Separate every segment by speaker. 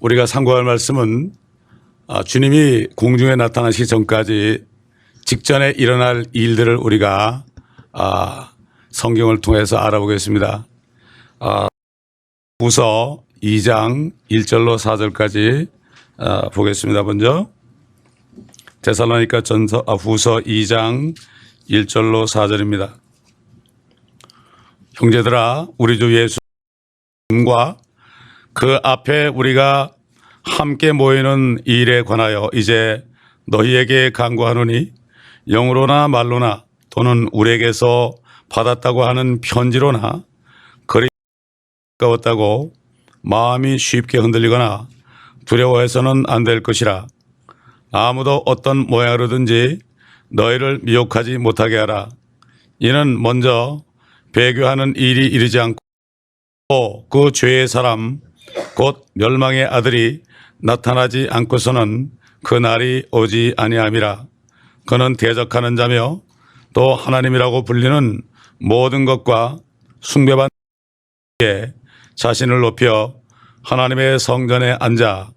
Speaker 1: 우리가 상고할 말씀은 주님이 공중에 나타나시기 전까지 직전에 일어날 일들을 우리가 성경을 통해서 알아보겠습니다. 후서 2장 1절로 4절까지 보겠습니다. 먼저 데살로니가 후서 2장 1절로 4절입니다. 형제들아, 우리 주 예수님과 그 앞에 우리가 함께 모이는 일에 관하여 이제 너희에게 간구하노니 영으로나 말로나 또는 우리에게서 받았다고 하는 편지로나 글이 가까웠다고 마음이 쉽게 흔들리거나 두려워해서는 안 될 것이라. 아무도 어떤 모양으로든지 너희를 미혹하지 못하게 하라. 이는 먼저 배교하는 일이 이르지 않고 그 죄의 사람 곧 멸망의 아들이 나타나지 않고서는 그 날이 오지 아니함이라. 그는 대적하는 자며 또 하나님이라고 불리는 모든 것과 숭배받는 자에게 자신을 높여 하나님의 성전에 앉아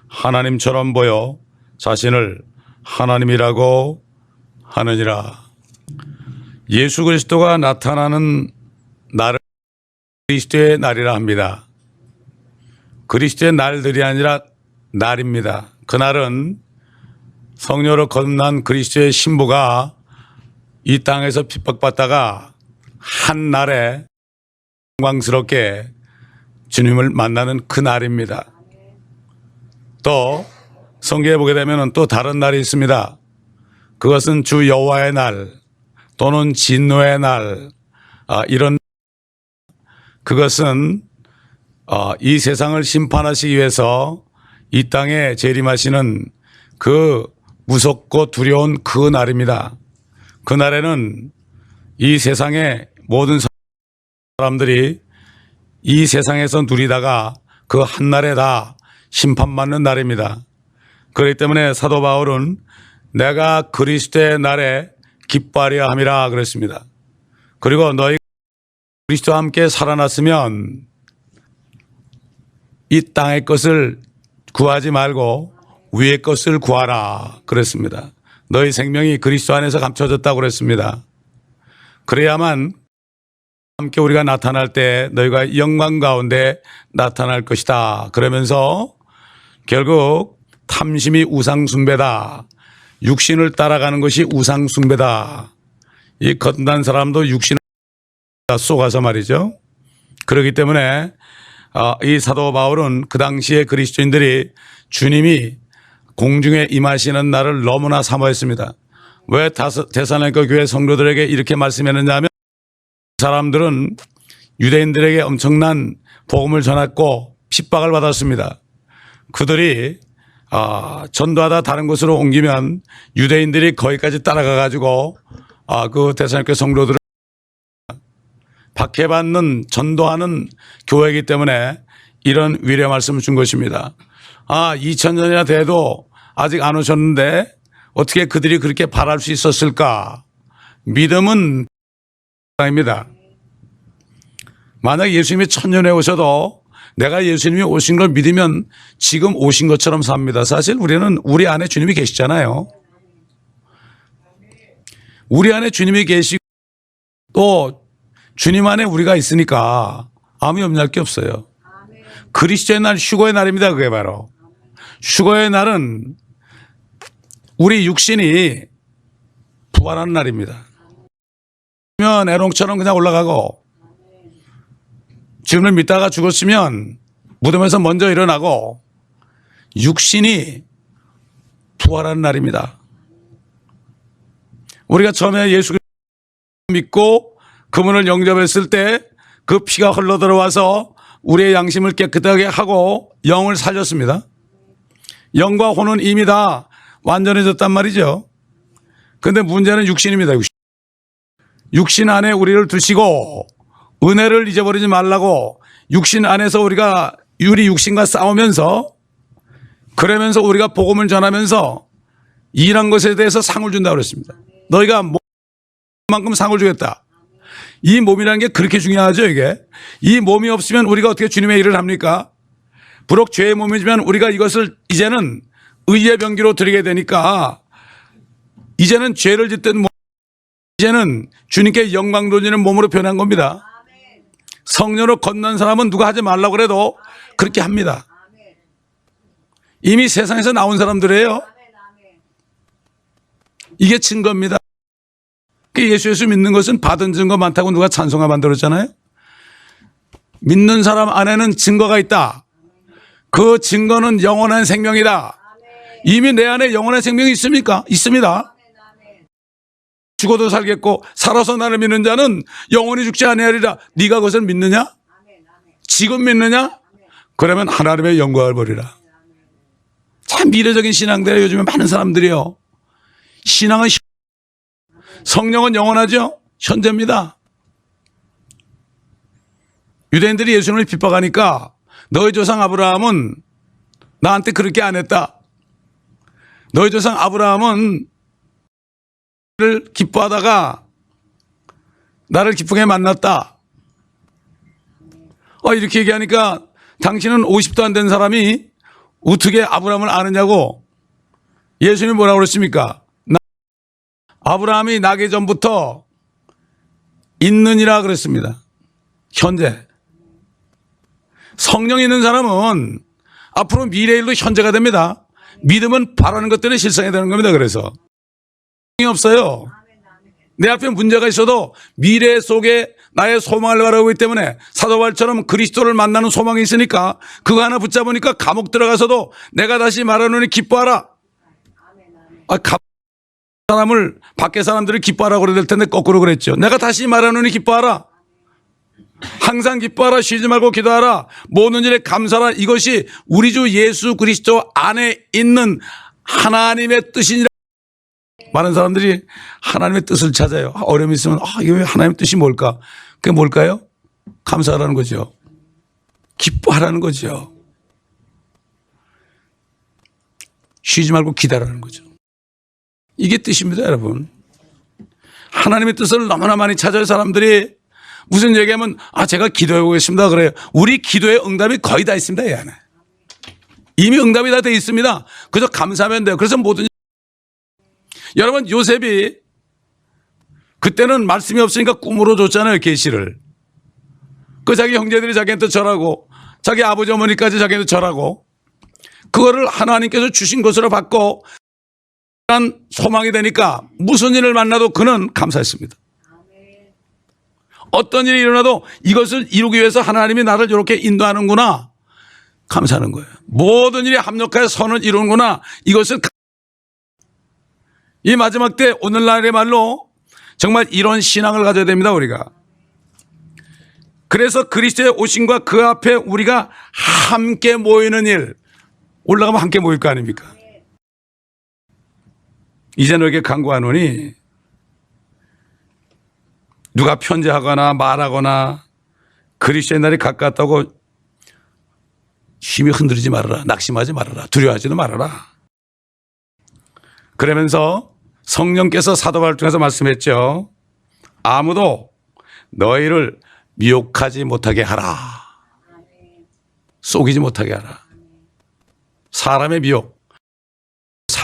Speaker 1: 하나님처럼 보여 자신을 하나님이라고 하느니라. 예수 그리스도가 나타나는 날을 그리스도의 날이라 합니다. 그리스도의 날들이 아니라 날입니다. 그날은 성령으로 거듭난 그리스도의 신부가 이 땅에서 핍박받다가 한 날에 영광스럽게 주님을 만나는 그 날입니다. 또 성경에 보게 되면 또 다른 날이 있습니다. 그것은 주 여호와의 날 또는 진노의 날, 이런 그것은 이 세상을 심판하시기 위해서 이 땅에 재림하시는 그 무섭고 두려운 그 날입니다. 그 날에는 이 세상의 모든 사람들이 이 세상에서 누리다가 그 한날에 다 심판받는 날입니다. 그렇기 때문에 사도 바울은 내가 그리스도의 날에 기뻐하려 함이라 그랬습니다. 그리고 너희 그리스도와 함께 살아났으면 이 땅의 것을 구하지 말고 위의 것을 구하라 그랬습니다. 너희 생명이 그리스도 안에서 감춰졌다고 그랬습니다. 그래야만 함께 우리가 나타날 때 너희가 영광 가운데 나타날 것이다. 그러면서 결국 탐심이 우상 숭배다. 육신을 따라가는 것이 우상 숭배다. 이 거듭난 사람도 육신을 속아서 말이죠. 그렇기 때문에 이 사도 바울은 그 당시에 그리스도인들이 주님이 공중에 임하시는 날을 너무나 사모했습니다. 왜 데살로니가 교회 성도들에게 이렇게 말씀했느냐 하면 사람들은 유대인들에게 엄청난 복음을 전했고 핍박을 받았습니다. 그들이 전도하다 다른 곳으로 옮기면 유대인들이 거기까지 따라가 가지고 그 데살로니가 성도들을 박해받는 전도하는 교회이기 때문에 이런 위례 말씀을 준 것입니다. 2000년이나 돼도 아직 안 오셨는데 어떻게 그들이 그렇게 바랄 수 있었을까? 믿음은 입니다. 만약 예수님이 1000년에 오셔도 내가 예수님이 오신 걸 믿으면 지금 오신 것처럼 삽니다. 사실 우리는 우리 안에 주님이 계시잖아요. 우리 안에 주님이 계시고 또 주님 안에 우리가 있으니까 아무 염려할 게 없어요. 그리스도의 날, 휴거의 날입니다. 그게 바로. 휴거의 날은 우리 육신이 부활하는 날입니다. 그러면 애롱처럼 그냥 올라가고 주님을 믿다가 죽었으면 무덤에서 먼저 일어나고 육신이 부활하는 날입니다. 우리가 처음에 예수 믿고 그분을 영접했을 때 그 피가 흘러 들어와서 우리의 양심을 깨끗하게 하고 영을 살렸습니다. 영과 혼은 이미 다 완전해졌단 말이죠. 그런데 문제는 육신입니다. 육신 안에 우리를 두시고 은혜를 잊어버리지 말라고 육신 안에서 우리가 우리 육신과 싸우면서 그러면서 우리가 복음을 전하면서 일한 것에 대해서 상을 준다고 그랬습니다. 너희가 만큼 상을 주겠다. 이 몸이라는 게 그렇게 중요하죠, 이게. 이 몸이 없으면 우리가 어떻게 주님의 일을 합니까? 부록 죄의 몸이지만 우리가 이것을 이제는 의의 병기로 드리게 되니까 이제는 죄를 짓던 몸, 이제는 주님께 영광 돌리는 몸으로 변한 겁니다. 성령으로 걷는 사람은 누가 하지 말라고 그래도 그렇게 합니다. 이미 세상에서 나온 사람들이에요. 이게 증거입니다. 예수 믿는 것은 받은 증거 많다고 누가 찬송가 만들었잖아요. 믿는 사람 안에는 증거가 있다. 그 증거는 영원한 생명이다. 이미 내 안에 영원한 생명이 있습니까? 있습니다. 죽어도 살겠고 살아서 나를 믿는 자는 영원히 죽지 아니하리라. 네가 그것을 믿느냐? 지금 믿느냐? 그러면 하나님의 영광을 보리라. 참 미래적인 신앙들이 요즘에 많은 사람들이요. 신앙은 성령은 영원하죠? 현재입니다. 유대인들이 예수님을 핍박하니까 너희 조상 아브라함은 나한테 그렇게 안 했다. 너희 조상 아브라함은 나를 기뻐하다가 나를 기쁘게 만났다. 이렇게 얘기하니까 당신은 50도 안 된 사람이 어떻게 아브라함을 아느냐고 예수님이 뭐라고 그랬습니까? 아브라함이 나기 전부터 있느니라 그랬습니다. 현재. 성령 있는 사람은 앞으로 미래일로 현재가 됩니다. 믿음은 바라는 것들이 실상이 되는 겁니다. 그래서 없어요. 내 앞에 문제가 있어도 미래 속에 나의 소망을 바라고 있기 때문에 사도 바울처럼 그리스도를 만나는 소망이 있으니까 그거 하나 붙잡으니까 감옥 들어가서도 내가 다시 말하노니 기뻐하라. 사람을 밖에 사람들이 기뻐하라고 그래야 될 텐데 거꾸로 그랬죠. 내가 다시 말하노니 기뻐하라. 항상 기뻐하라. 쉬지 말고 기도하라. 모든 일에 감사하라. 이것이 우리 주 예수 그리스도 안에 있는 하나님의 뜻이니라. 많은 사람들이 하나님의 뜻을 찾아요. 어려움이 있으면 이게 왜 하나님의 뜻이 뭘까? 그게 뭘까요? 감사하라는 거죠. 기뻐하라는 거죠. 쉬지 말고 기다라는 거죠. 이게 뜻입니다, 여러분. 하나님의 뜻을 너무나 많이 찾아요, 사람들이. 무슨 얘기하면 제가 기도해 보겠습니다 그래요. 우리 기도의 응답이 거의 다 있습니다, 이 안에. 이미 응답이 다 돼 있습니다. 그래서 감사하면 돼요. 그래서 모든 여러분, 요셉이 그때는 말씀이 없으니까 꿈으로 줬잖아요, 계시를. 자기 형제들이 자기한테 절하고 자기 아버지 어머니까지 자기한테 절하고 그거를 하나님께서 주신 것으로 받고 소망이 되니까 무슨 일을 만나도 그는 감사했습니다. 어떤 일이 일어나도 이것을 이루기 위해서 하나님이 나를 이렇게 인도하는구나. 감사하는 거예요. 모든 일이 합력하여 선을 이루는구나. 이것을 이 마지막 때 오늘날의 말로 정말 이런 신앙을 가져야 됩니다, 우리가. 그래서 그리스도의 오심과 그 앞에 우리가 함께 모이는 일, 올라가면 함께 모일 거 아닙니까? 이제 너에게 간구하노니 누가 편지하거나 말하거나 그리스도의 날이 가깝다고 힘이 흔들리지 말아라. 낙심하지 말아라. 두려워하지도 말아라. 그러면서 성령께서 사도 바울 통해서 말씀했죠. 아무도 너희를 미혹하지 못하게 하라. 속이지 못하게 하라. 사람의 미혹.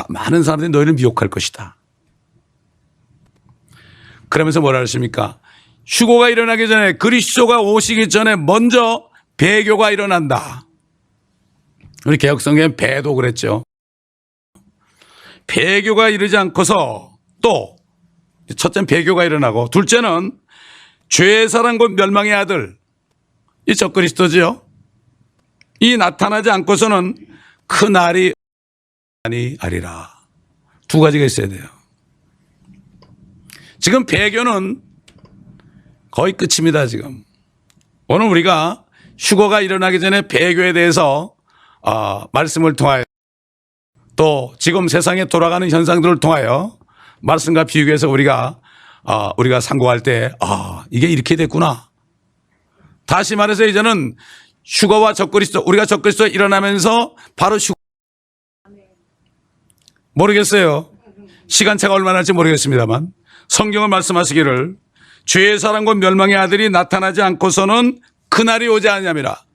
Speaker 1: 많은 사람들이 너희를 미혹할 것이다. 그러면서 뭐라 했습니까? 휴고가 일어나기 전에, 그리스도가 오시기 전에 먼저 배교가 일어난다. 우리 개혁성경엔 배도 그랬죠. 배교가 이르지 않고서 또 첫째는 배교가 일어나고 둘째는 죄의 사랑 곧 멸망의 아들, 이 적그리스도지요. 이 나타나지 않고서는 그 날이 아니하리라. 두 가지가 있어야 돼요. 지금 배교는 거의 끝입니다. 지금 오늘 우리가 휴거가 일어나기 전에 배교에 대해서 말씀을 통하여 또 지금 세상에 돌아가는 현상들을 통하여 말씀과 비유해서 우리가 상고할 때 이게 이렇게 됐구나. 다시 말해서 이제는 휴거와 적그리스도, 우리가 적그리스도 일어나면서 바로 모르겠어요. 시간차가 얼마나 할지 모르겠습니다만 성경을 말씀하시기를 죄의 사랑과 멸망의 아들이 나타나지 않고서는 그날이 오지 않냐미라.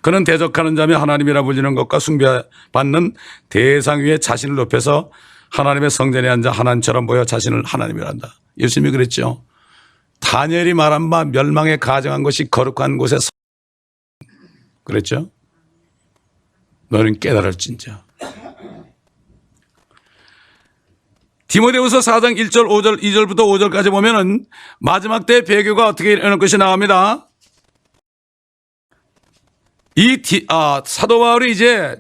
Speaker 1: 그는 대적하는 자며 하나님이라 불리는 것과 숭배받는 대상 위에 자신을 높여서 하나님의 성전에 앉아 하나님처럼 보여 자신을 하나님이라 한다. 예수님이 그랬죠. 다니엘이 말한 바 멸망에 가정한 것이 거룩한 곳에 그랬죠. 너는 깨달을진저. 디모데후서 4장 1절 5절 2절부터 5절까지 보면은 마지막 때 배교가 어떻게 일어날 것이 나옵니다. 사도 바울이 이제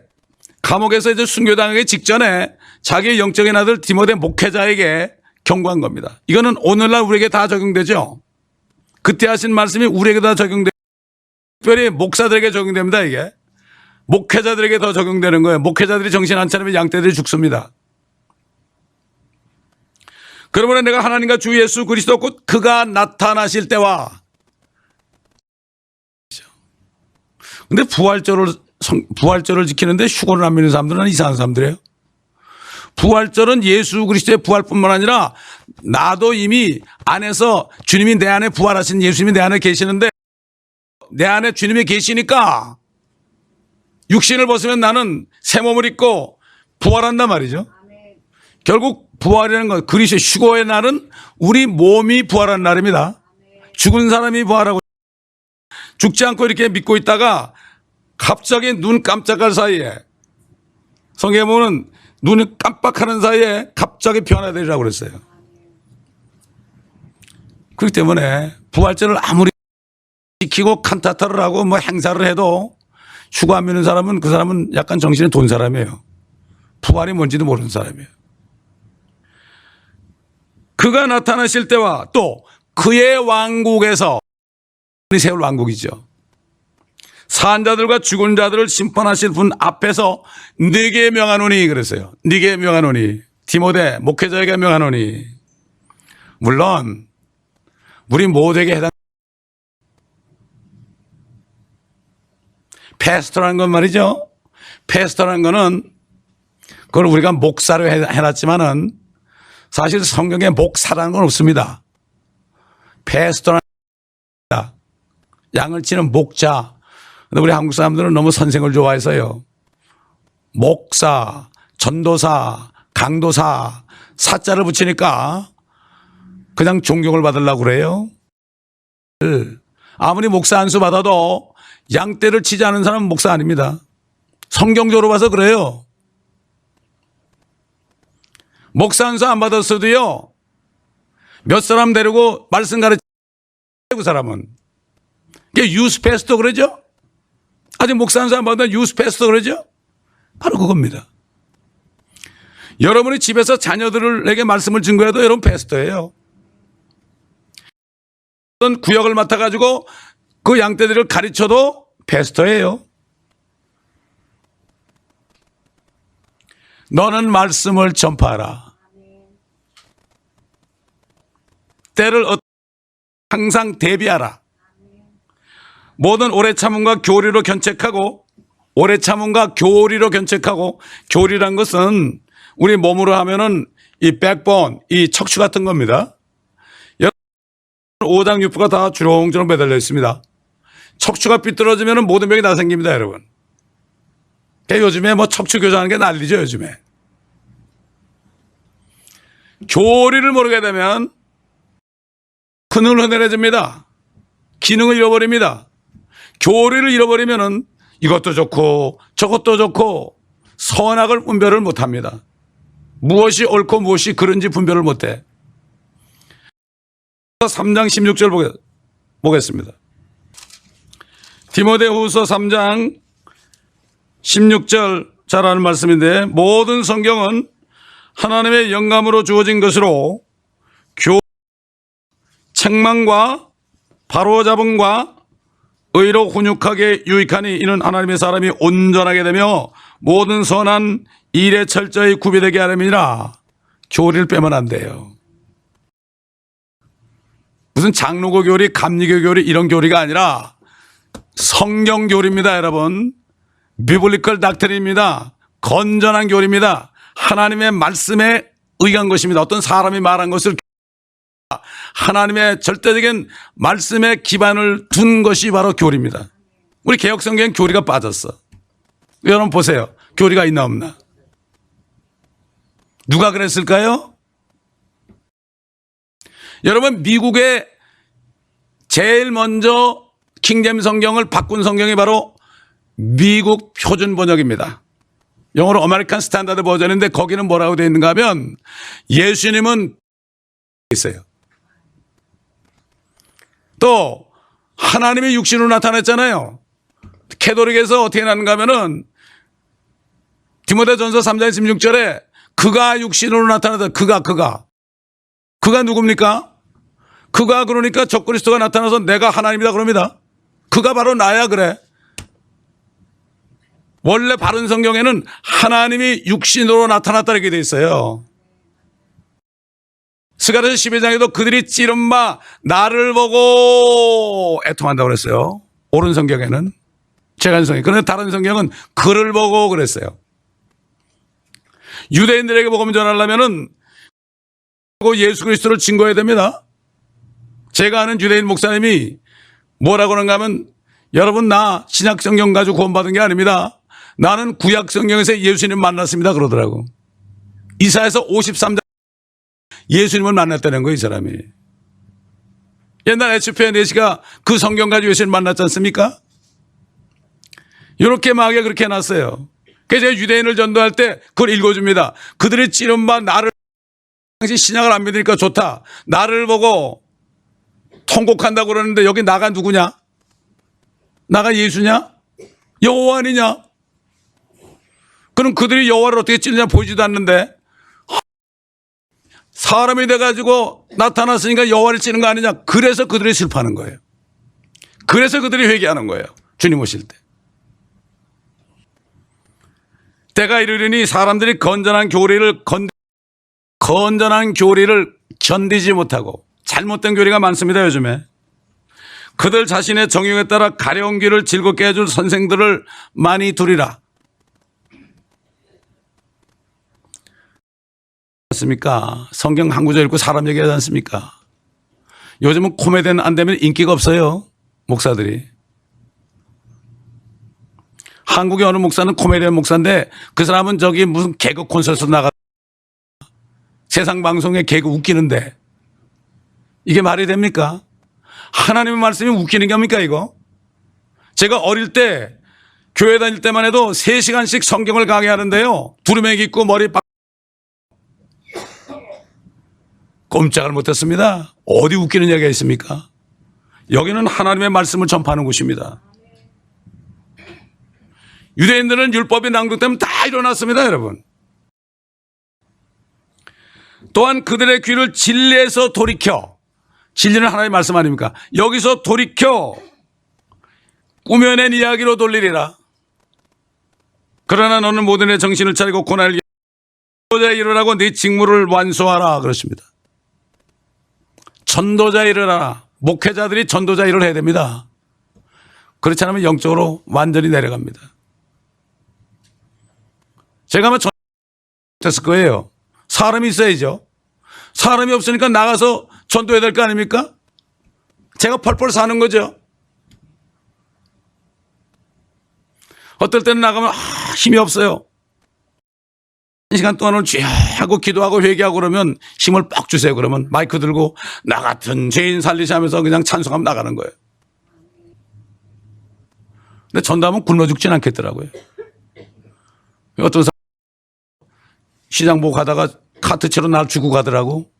Speaker 1: 감옥에서 이제 순교당하기 직전에 자기의 영적인 아들 디모데 목회자에게 경고한 겁니다. 이거는 오늘날 우리에게 다 적용되죠. 그때 하신 말씀이 우리에게 다 적용돼요. 특별히 목사들에게 적용됩니다. 이게 목회자들에게 더 적용되는 거예요. 목회자들이 정신 안 차리면 양떼들이 죽습니다. 그러므로 내가 하나님과 주 예수 그리스도 곧 그가 나타나실 때와 근데 부활절을 지키는데 휴거를 안 믿는 사람들은 이상한 사람들이에요. 부활절은 예수 그리스도의 부활뿐만 아니라 나도 이미 안에서 주님이 내 안에 부활하신 예수님이 내 안에 계시는데 내 안에 주님이 계시니까 육신을 벗으면 나는 새 몸을 입고 부활한단 말이죠. 결국 부활이라는 건 그리스도의 휴거의 날은 우리 몸이 부활한 날입니다. 죽은 사람이 부활하고 죽지 않고 이렇게 믿고 있다가 갑자기 눈 깜짝할 사이에 성경에 보면 눈을 깜빡하는 사이에 갑자기 변화되리라고 그랬어요. 그렇기 때문에 부활절을 아무리 지키고 칸타타를 하고 뭐 행사를 해도 휴가 안 믿는 사람은 그 사람은 약간 정신이 돈 사람이에요. 부활이 뭔지도 모르는 사람이에요. 그가 나타나실 때와 또 그의 왕국에서 세울 왕국이죠. 산 자들과 죽은 자들을 심판하실 분 앞에서 네게 명하노니 그랬어요. 네게 명하노니 디모데 목회자에게 명하노니 물론 우리 모두에게 해당 패스터라는 건 말이죠. 패스터라는 거는 그걸 우리가 목사로 해놨지만은 사실 성경에 목사라는 건 없습니다. 패스터라는 양을 치는 목자. 근데 우리 한국 사람들은 너무 선생을 좋아해서요. 목사, 전도사, 강도사, 사자를 붙이니까 그냥 존경을 받으려고 그래요. 아무리 목사 안수 받아도 양떼를 치지 않은 사람은 목사 아닙니다. 성경적으로 봐서 그래요. 목사 안수 안 받았어도요. 몇 사람 데리고 말씀 가르치는 그 사람은. 이게 유스 패스터 그러죠? 아직 목사 안수 안 받은 유스 패스터 그러죠? 바로 그겁니다. 여러분이 집에서 자녀들에게 말씀을 증거해도 여러분 패스터예요. 어떤 구역을 맡아가지고 그 양떼들을 가르쳐도 패스터예요. 너는 말씀을 전파하라. 때를 항상 대비하라. 모든 오래 참음과 교리로 견책하고 오래 참음과 교리로 견책하고 교리란 것은 우리 몸으로 하면은 이 백본, 이 척추 같은 겁니다. 5장 6부가 다 주렁주렁 매달려 있습니다. 척추가 삐뚤어지면 모든 병이 다 생깁니다, 여러분. 요즘에 뭐 척추 교정하는 게 난리죠, 요즘에. 교리를 모르게 되면 큰을 흔들어집니다. 기능을 잃어버립니다. 교리를 잃어버리면은 이것도 좋고 저것도 좋고 선악을 분별을 못합니다. 무엇이 옳고 무엇이 그른지 분별을 못해. 3장 16절 보겠습니다. 디모데후서 3장 16절 잘 아는 말씀인데 모든 성경은 하나님의 영감으로 주어진 것으로 책망과 바로잡음과 의로 훈육하게 유익하니 이는 하나님의 사람이 온전하게 되며 모든 선한 일에 철저히 구비되게 하려니라. 교리를 빼면 안 돼요. 무슨 장로교 교리, 감리교 교리 이런 교리가 아니라 성경 교리입니다, 여러분. 비블리컬 닥트린입니다. 건전한 교리입니다. 하나님의 말씀에 의한 것입니다. 어떤 사람이 말한 것을 하나님의 절대적인 말씀에 기반을 둔 것이 바로 교리입니다. 우리 개혁성경엔 교리가 빠졌어. 여러분 보세요. 교리가 있나 없나? 누가 그랬을까요? 여러분 미국에 제일 먼저 킹제임스 성경을 바꾼 성경이 바로 미국 표준 번역입니다. 영어로 아메리칸 스탠다드 버전인데 거기는 뭐라고 되어 있는가 하면 예수님은 있어요. 또 하나님이 육신으로 나타났잖아요. 캐톨릭에서 어떻게 나는가 하면은 디모데전서 3장 16절에 그가 육신으로 나타나다 그가 누굽니까? 그가 그러니까 적그리스도가 나타나서 내가 하나님이다 그럽니다. 그가 바로 나야 그래. 원래 바른 성경에는 하나님이 육신으로 나타났다 이렇게 돼 있어요. 스가랴서 12장에도 그들이 찌른 바 나를 보고 애통한다고 그랬어요. 옳은 성경에는. 제가 한 성경. 그런데 다른 성경은 그를 보고 그랬어요. 유대인들에게 복음 전하려면은 예수 그리스도를 증거해야 됩니다. 제가 아는 유대인 목사님이 뭐라고 그런가 하면 여러분 나 신약 성경 가지고 구원받은 게 아닙니다. 나는 구약 성경에서 예수님 만났습니다 그러더라고. 이사야서 53장 예수님을 만났다는 거예요 이 사람이. 옛날 에스페 네시가 그 성경 가지고 예수님 만났지 않습니까? 이렇게 막에 그렇게 해놨어요. 그래서 제가 유대인을 전도할 때 그걸 읽어줍니다. 그들이 찌른 바 나를 당신 신약을 안 믿으니까 좋다. 나를 보고 통곡한다고 그러는데 여기 나가 누구냐? 나가 예수냐? 여호와 아니냐? 그럼 그들이 여호와를 어떻게 찌르냐 보이지도 않는데 사람이 돼가지고 나타났으니까 여호와를 찌는 거 아니냐? 그래서 그들이 슬퍼하는 거예요. 그래서 그들이 회개하는 거예요. 주님 오실 때. 때가 이르리니 사람들이 건전한 교리를 견디지 못하고 잘못된 교리가 많습니다 요즘에. 그들 자신의 정욕에 따라 가려운 길을 즐겁게 해줄 선생들을 많이 두리라. 맞습니까? 성경 한 구절 읽고 사람 얘기하지 않습니까? 요즘은 코미디언 안 되면 인기가 없어요 목사들이. 한국의 어느 목사는 코미디언 목사인데 그 사람은 저기 무슨 개그 콘서트 나가 세상 방송에 개그 웃기는데 이게 말이 됩니까? 하나님의 말씀이 웃기는 게 합니까 이거? 제가 어릴 때 교회 다닐 때만 해도 3시간씩 성경을 강의하는데요. 두루맥 있고 머리 꼼짝을 못했습니다. 어디 웃기는 얘기가 있습니까? 여기는 하나님의 말씀을 전파하는 곳입니다. 유대인들은 율법이 낭독되면 다 일어났습니다 여러분. 또한 그들의 귀를 진리에서 돌이켜, 진리는 하나님의 말씀 아닙니까? 여기서 돌이켜 꾸며낸 이야기로 돌리리라. 그러나 너는 모든 의 정신을 차리고 고난을 전도자에 이르라고 네 직무를 완수하라 그렇습니다. 전도자에 이르라. 목회자들이 전도자 일을 해야 됩니다. 그렇지 않으면 영적으로 완전히 내려갑니다. 제가 아마 전도했을 거예요. 사람이 있어야죠. 사람이 없으니까 나가서 전도해야 될 거 아닙니까? 제가 펄펄 사는 거죠. 어떨 때는 나가면 힘이 없어요. 한 시간 동안을 쥐하고 기도하고 회개하고 그러면 힘을 뻑 주세요. 그러면 마이크 들고 나 같은 죄인 살리시면서 그냥 찬송하면 나가는 거예요. 근데 전도하면 굶어 죽진 않겠더라고요. 어떤 사람 시장 보고 가다가 카트채로 날 주고 가더라고.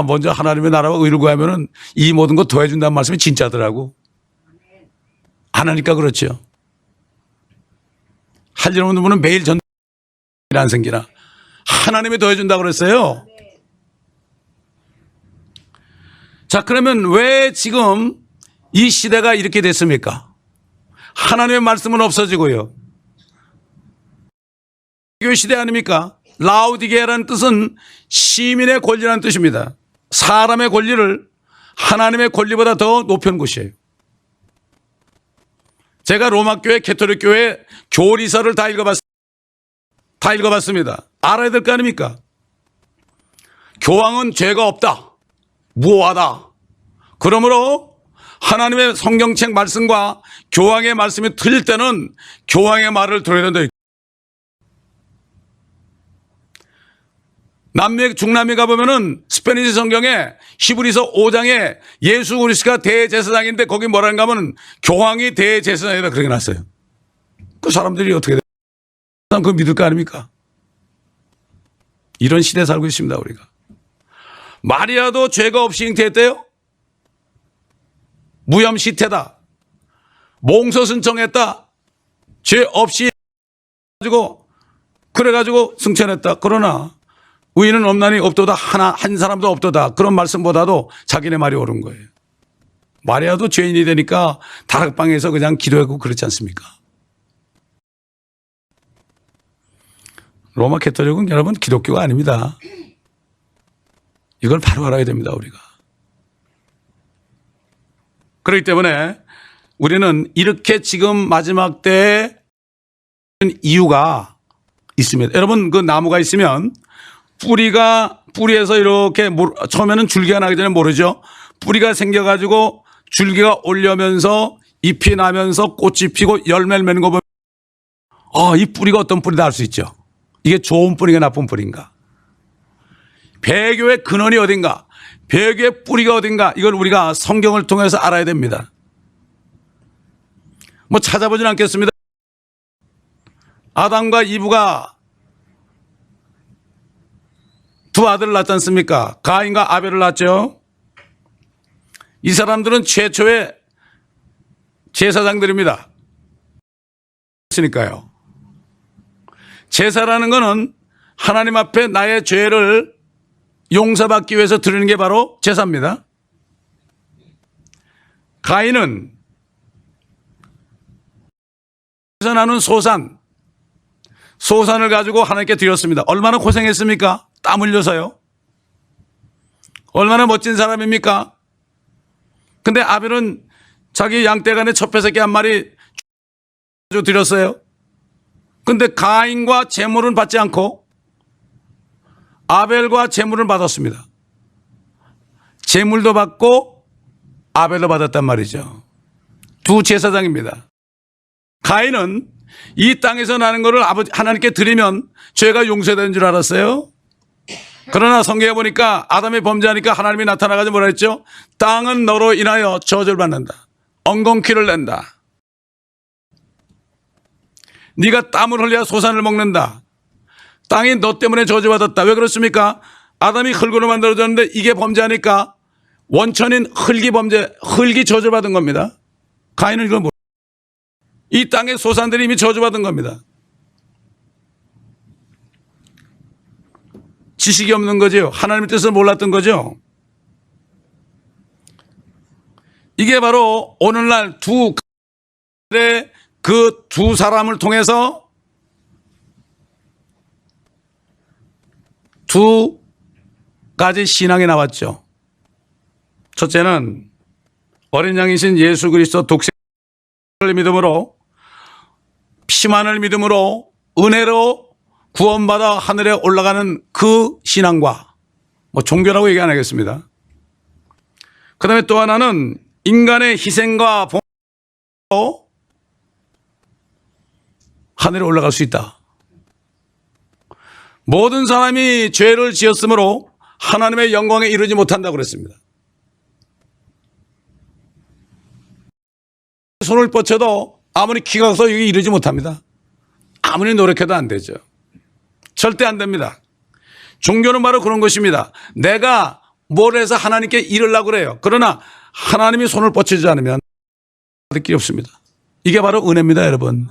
Speaker 1: 먼저 하나님의 나라와 의를 구하면은 이 모든 거 더해준다는 말씀이 진짜더라고. 안 하니까 그렇죠. 할 일 없는 분은 매일 전도 안 생기나. 하나님이 더해준다고 그랬어요. 자, 그러면 왜 지금 이 시대가 이렇게 됐습니까? 하나님의 말씀은 없어지고요. 교회 시대 아닙니까? 라우디게라는 뜻은 시민의 권리라는 뜻입니다. 사람의 권리를 하나님의 권리보다 더 높여놓은 곳이에요. 제가 로마교회, 개톨릭교회 교리서를 다 읽어봤습니다. 알아야 될 거 아닙니까? 교황은 죄가 없다. 무오하다. 그러므로 하나님의 성경책 말씀과 교황의 말씀이 틀릴 때는 교황의 말을 들어야 된다. 중남미 가보면은 스페니시 성경에 히브리서 5장에 예수 그리스도가 대제사장인데 거기 뭐라는가 하면 교황이 대제사장이다 그렇게 났어요. 그 사람들이 어떻게 그거 믿을 거 아닙니까? 이런 시대에 살고 있습니다, 우리가. 마리아도 죄가 없이 잉태했대요. 무염시태다. 몽서 신청했다. 죄 없이 그래가지고 승천했다. 그러나 의인은 없나니 없도다. 한 사람도 없도다. 그런 말씀보다도 자기네 말이 옳은 거예요. 마리아도 죄인이 되니까 다락방에서 그냥 기도하고 그렇지 않습니까? 로마 가톨릭은 여러분 기독교가 아닙니다. 이걸 바로 알아야 됩니다, 우리가. 그렇기 때문에 우리는 이렇게 지금 마지막 때에 이유가 있습니다. 여러분 그 나무가 있으면 뿌리에서 이렇게 처음에는 줄기가 나기 전에 모르죠. 뿌리가 생겨가지고 줄기가 올려면서 잎이 나면서 꽃이 피고 열매를 맺는 거 보면 이 뿌리가 어떤 뿌리다 알 수 있죠. 이게 좋은 뿌리가 나쁜 뿌리인가. 배교의 근원이 어딘가. 배교의 뿌리가 어딘가. 이걸 우리가 성경을 통해서 알아야 됩니다. 뭐 찾아보진 않겠습니다. 아담과 이브가 두 아들을 낳지 않습니까? 가인과 아벨을 낳았죠. 이 사람들은 최초의 제사장들입니다. 그러니까요. 제사라는 것은 하나님 앞에 나의 죄를 용서받기 위해서 드리는 게 바로 제사입니다. 가인은 나는 소산을 가지고 하나님께 드렸습니다. 얼마나 고생했습니까? 땀 흘려서요. 얼마나 멋진 사람입니까? 근데 아벨은 자기 양떼간에 첫 뺏새끼 한 마리 드렸어요. 근데 가인과 제물은 받지 않고 아벨과 제물을 받았습니다. 제물도 받고 아벨도 받았단 말이죠. 두 제사장입니다. 가인은 이 땅에서 나는 것을 하나님께 드리면 죄가 용서되는 줄 알았어요. 그러나 성경에 보니까 아담이 범죄하니까 하나님이 나타나가지고 뭐라 했죠? 땅은 너로 인하여 저주를 받는다. 엉겅퀴를 낸다. 네가 땀을 흘려야 소산을 먹는다. 땅이 너 때문에 저주받았다. 왜 그렇습니까? 아담이 흙으로 만들어졌는데 이게 범죄하니까 원천인 흙이 저주받은 겁니다. 가인은 이걸 이 땅의 소산들이 이미 저주받은 겁니다. 지식이 없는 거죠. 하나님의 뜻을 몰랐던 거죠. 이게 바로 오늘날 그 두 사람을 통해서 두 가지 신앙이 나왔죠. 첫째는 어린 양이신 예수 그리스도 독생을 믿음으로 피만을 믿음으로 은혜로 구원받아 하늘에 올라가는 그 신앙과 종교라고 얘기 안 하겠습니다. 그 다음에 또 하나는 인간의 희생과 봉사로 하늘에 올라갈 수 있다. 모든 사람이 죄를 지었으므로 하나님의 영광에 이르지 못한다고 그랬습니다. 손을 뻗쳐도 아무리 키가 커서 여기 이르지 못합니다. 아무리 노력해도 안 되죠. 절대 안 됩니다. 종교는 바로 그런 것입니다. 내가 뭘 해서 하나님께 이르려고 그래요. 그러나 하나님이 손을 뻗치지 않으면 받을 길이 없습니다. 이게 바로 은혜입니다, 여러분.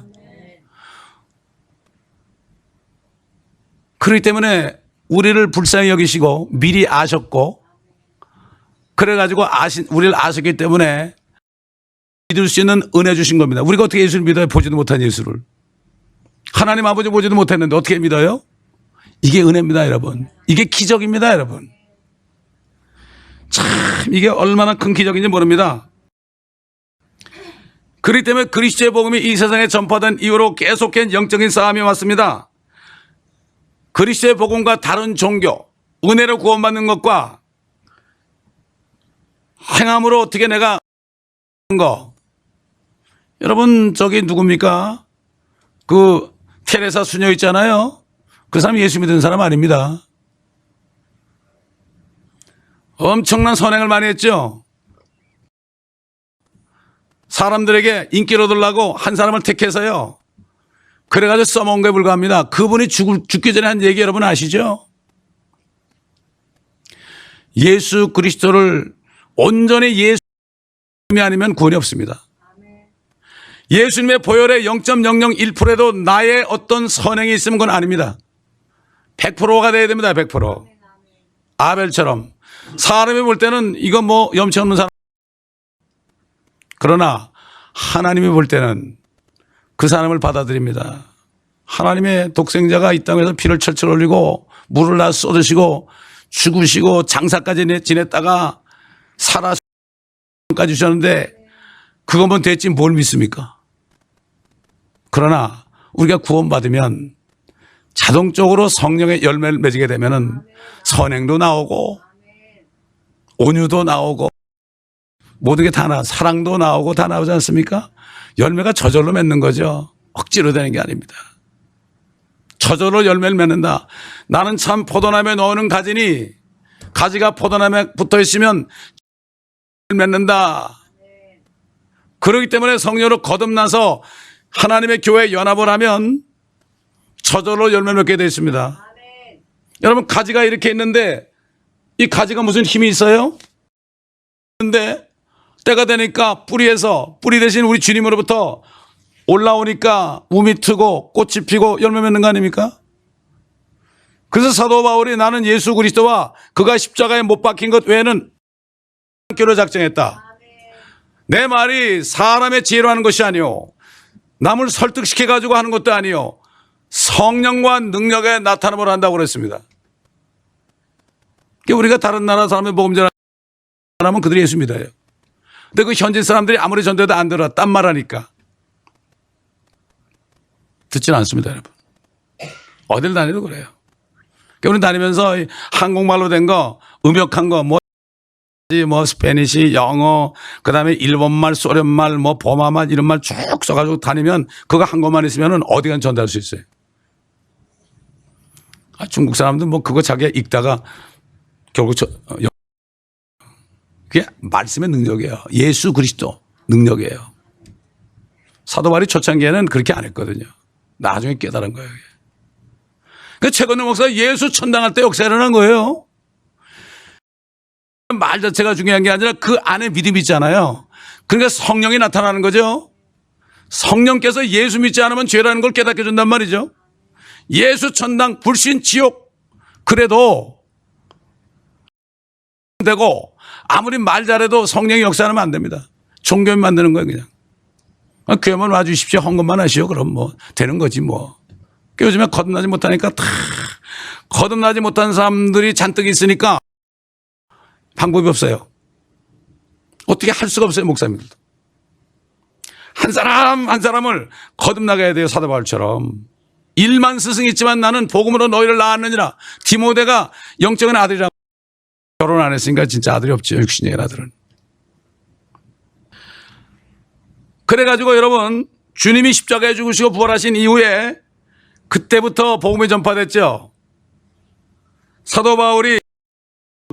Speaker 1: 그렇기 때문에 우리를 불쌍히 여기시고 미리 아셨고 그래가지고 우리를 아셨기 때문에 믿을 수 있는 은혜 주신 겁니다. 우리가 어떻게 예수를 믿어요? 보지도 못한 예수를. 하나님 아버지 보지도 못했는데 어떻게 믿어요? 이게 은혜입니다, 여러분. 이게 기적입니다, 여러분. 참 이게 얼마나 큰 기적인지 모릅니다. 그렇기 때문에 그리스도의 복음이 이 세상에 전파된 이후로 계속된 영적인 싸움이 왔습니다. 그리스도의 복음과 다른 종교, 은혜로 구원받는 것과 행함으로 어떻게 내가 거. 여러분 저기 누굽니까? 그 테레사 수녀 있잖아요. 그 사람 예수 믿는 사람 아닙니다. 엄청난 선행을 많이 했죠. 사람들에게 인기를 얻으려고 한 사람을 택해서요. 그래가지고 써먹은 거에 불과합니다. 그분이 죽기 전에 한 얘기 여러분 아시죠? 예수 그리스도를 온전히 예수님이 아니면 구원이 없습니다. 예수님의 보혈의 0.001%도 나의 어떤 선행이 있으면 그건 아닙니다. 100%가 돼야 됩니다. 100%. 아벨처럼. 사람이 볼 때는 이거 뭐 염치 없는 사람. 그러나 하나님이 볼 때는 그 사람을 받아들입니다. 하나님의 독생자가 이 땅에서 피를 철철 흘리고 물을 다 쏟으시고 죽으시고 장사까지 지냈다가 살아까지 주셨는데 그것만 됐지 뭘 믿습니까? 그러나 우리가 구원받으면 자동적으로 성령의 열매를 맺게 되면은 선행도 나오고 온유도 나오고 모든 게 다 사랑도 나오고 다 나오지 않습니까? 열매가 저절로 맺는 거죠. 억지로 되는 게 아닙니다. 저절로 열매를 맺는다. 나는 참 포도나무에 넣는 가지니 가지가 포도나무에 붙어 있으면 맺는다. 그렇기 때문에 성령으로 거듭나서 하나님의 교회에 연합을 하면 저절로 열매를 맺게 되어 있습니다. 여러분 가지가 이렇게 있는데 이 가지가 무슨 힘이 있어요? 근데 때가 되니까 뿌리에서 뿌리 대신 우리 주님으로부터 올라오니까 우미 트고 꽃이 피고 열매 맺는 거 아닙니까? 그래서 사도 바울이 나는 예수 그리스도와 그가 십자가에 못 박힌 것 외에는 교로 작정했다. 내 말이 사람의 지혜로 하는 것이 아니요 남을 설득시켜 가지고 하는 것도 아니요 성령과 능력에 나타남을 한다고 그랬습니다. 우리가 다른 나라 사람의 복음 전하면 그들이 예수 믿어요. 근데 그 현지 사람들이 아무리 전도해도 안 들어. 딴 말하니까. 듣지는 않습니다, 여러분. 어딜 다니도 그래요. 우리는 다니면서 한국말로 된 거, 음역한 거, 뭐 스페니시, 영어, 그 다음에 일본말, 소련말, 뭐 버마말 이런 말 쭉 써가지고 다니면 그거 한 것만 있으면 어디간 전달할 수 있어요. 중국 사람들 뭐 그거 자기가 읽다가 결국 그게 말씀의 능력이에요. 예수 그리스도 능력이에요. 사도 바울이 초창기에는 그렇게 안 했거든요. 나중에 깨달은 거예요. 그 최건우 목사가 예수 천당할 때 역사 일어난 거예요. 말 자체가 중요한 게 아니라 그 안에 믿음이 있잖아요. 그러니까 성령이 나타나는 거죠. 성령께서 예수 믿지 않으면 죄라는 걸 깨닫게 준단 말이죠. 예수 천당 불신 지옥 그래도 되고 아무리 말 잘해도 성령이 역사하면 안 됩니다. 종교만 만드는 거예요 그냥. 교회만 와주십시오. 헌금만 하시오. 그럼 뭐 되는 거지 뭐. 요즘에 거듭나지 못하니까 다 거듭나지 못한 사람들이 잔뜩 있으니까 방법이 없어요. 어떻게 할 수가 없어요 목사님들도. 한 사람 한 사람을 거듭나게 해야 돼요. 사도 바울처럼. 1만 스승이 있지만 나는 복음으로 너희를 낳았느니라. 디모데가 영적인 아들이라 결혼 안 했으니까 진짜 아들이 없죠. 육신적인 아들은. 그래가지고 여러분 주님이 십자가에 죽으시고 부활하신 이후에 그때부터 복음이 전파됐죠. 사도 바울이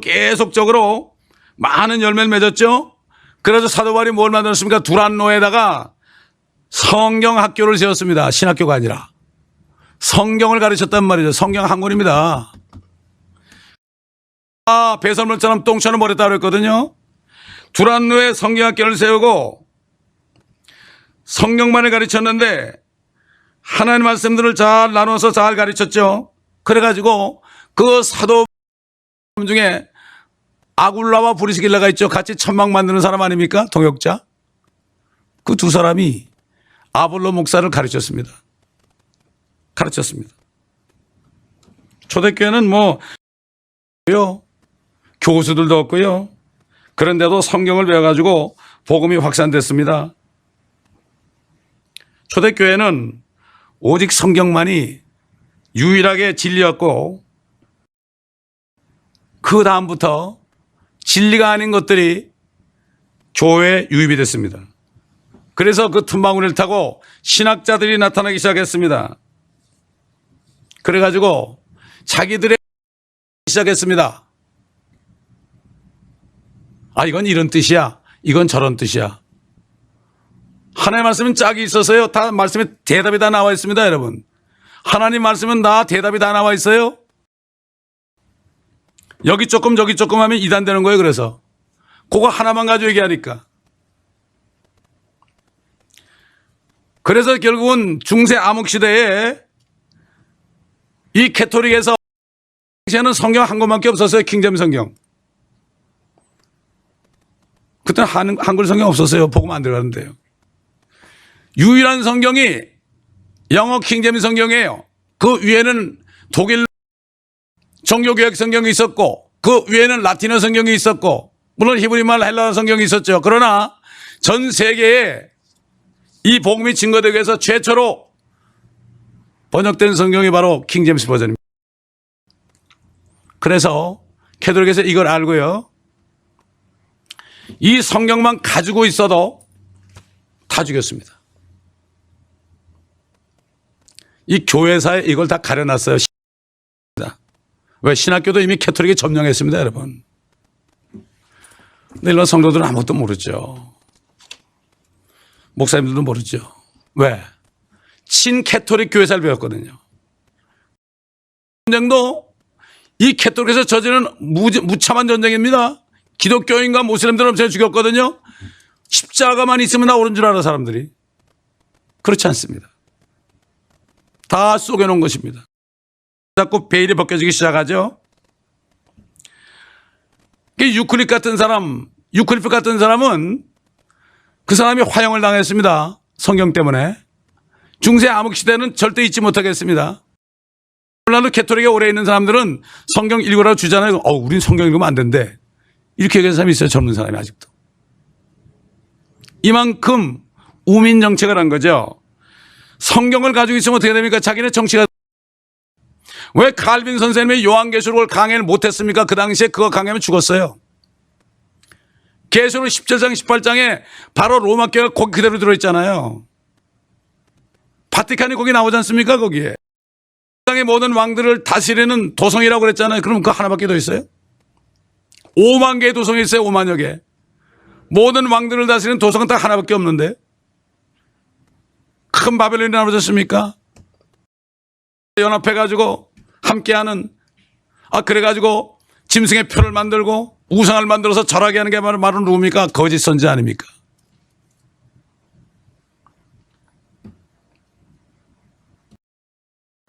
Speaker 1: 계속적으로 많은 열매를 맺었죠. 그래서 사도 바울이 뭘 만들었습니까? 두란노에다가 성경 학교를 세웠습니다. 신학교가 아니라. 성경을 가르쳤단 말이죠. 성경 한 권입니다. 배설물처럼 똥처럼 버렸다고 그랬거든요. 두란노에 성경학교를 세우고 성경만을 가르쳤는데 하나님의 말씀들을 잘 나눠서 잘 가르쳤죠. 그래가지고 그 사도 중에 아굴라와 브리스길라가 있죠. 같이 천막 만드는 사람 아닙니까? 동역자. 그 두 사람이 아볼로 목사를 가르쳤습니다. 초대교회는 뭐 교수들도 없고요. 그런데도 성경을 배워가지고 복음이 확산됐습니다. 초대교회는 오직 성경만이 유일하게 진리였고 그 다음부터 진리가 아닌 것들이 교회에 유입이 됐습니다. 그래서 그 틈바구니를 타고 신학자들이 나타나기 시작했습니다. 그래가지고 자기들의 시작했습니다. 아, 이건 이런 뜻이야. 이건 저런 뜻이야. 하나님 말씀은 짝이 있어서요. 다 말씀에 대답이 다 나와 있습니다, 여러분. 하나님 말씀은 다 대답이 다 나와 있어요. 여기 조금 저기 조금 하면 이단되는 거예요. 그래서 그거 하나만 가지고 얘기하니까. 그래서 결국은 중세 암흑시대에 이 캐토릭에서 당시에는 성경 한 권밖에 없었어요. 킹제임스 성경. 그때는 한글 성경 없었어요. 복음 안 들어가는데요. 유일한 성경이 영어 킹제임스 성경이에요. 그 위에는 독일 종교개혁 성경이 있었고 그 위에는 라틴어 성경이 있었고 물론 히브리말 헬라어 성경이 있었죠. 그러나 전 세계에 이 복음이 증거되기 위해서 최초로 번역된 성경이 바로 킹제임스 버전입니다. 그래서 캐톨릭에서 이걸 알고요. 이 성경만 가지고 있어도 다 죽였습니다. 이 교회사에 이걸 다 가려놨어요. 왜? 신학교도 이미 캐톨릭이 점령했습니다, 여러분. 근데 일반 성도들은 아무것도 모르죠. 목사님들도 모르죠. 왜? 친캐톨릭 교회사를 배웠거든요. 전쟁도 이 캐톨릭에서 저지른 무참한 전쟁입니다. 기독교인과 모슬림들을 엄청 죽였거든요. 십자가만 있으면 나오는 줄 알아, 사람들이. 그렇지 않습니다. 다 쏘겨놓은 것입니다. 자꾸 베일이 벗겨지기 시작하죠. 유클립 같은 사람은 그 사람이 화형을 당했습니다. 성경 때문에. 중세 암흑시대는 절대 잊지 못하겠습니다. 물론 캐톨릭에 오래 있는 사람들은 성경 읽으라고 주잖아요. 우린 성경 읽으면 안 된대. 이렇게 얘기하는 사람이 있어요. 젊은 사람이 아직도. 이만큼 우민 정책을 한 거죠. 성경을 가지고 있으면 어떻게 됩니까? 자기네 정치가. 왜 칼빈 선생님이 요한계시록을 강해를 못했습니까? 그 당시에 그거 강해하면 죽었어요. 계시록 17장 18장에 바로 로마 교회가 거기 그대로 들어있잖아요. 바티칸이 거기 나오지 않습니까? 거기에. 세상의 모든 왕들을 다스리는 도성이라고 그랬잖아요. 그럼 그거 하나밖에 더 있어요? 5만 개의 도성이 있어요. 5만여 개. 모든 왕들을 다스리는 도성은 딱 하나밖에 없는데. 큰 바벨론이 나눠졌습니까? 연합해가지고 함께하는, 그래가지고 짐승의 표를 만들고 우상을 만들어서 절하게 하는 게 말은 누굽니까? 거짓 선지 아닙니까?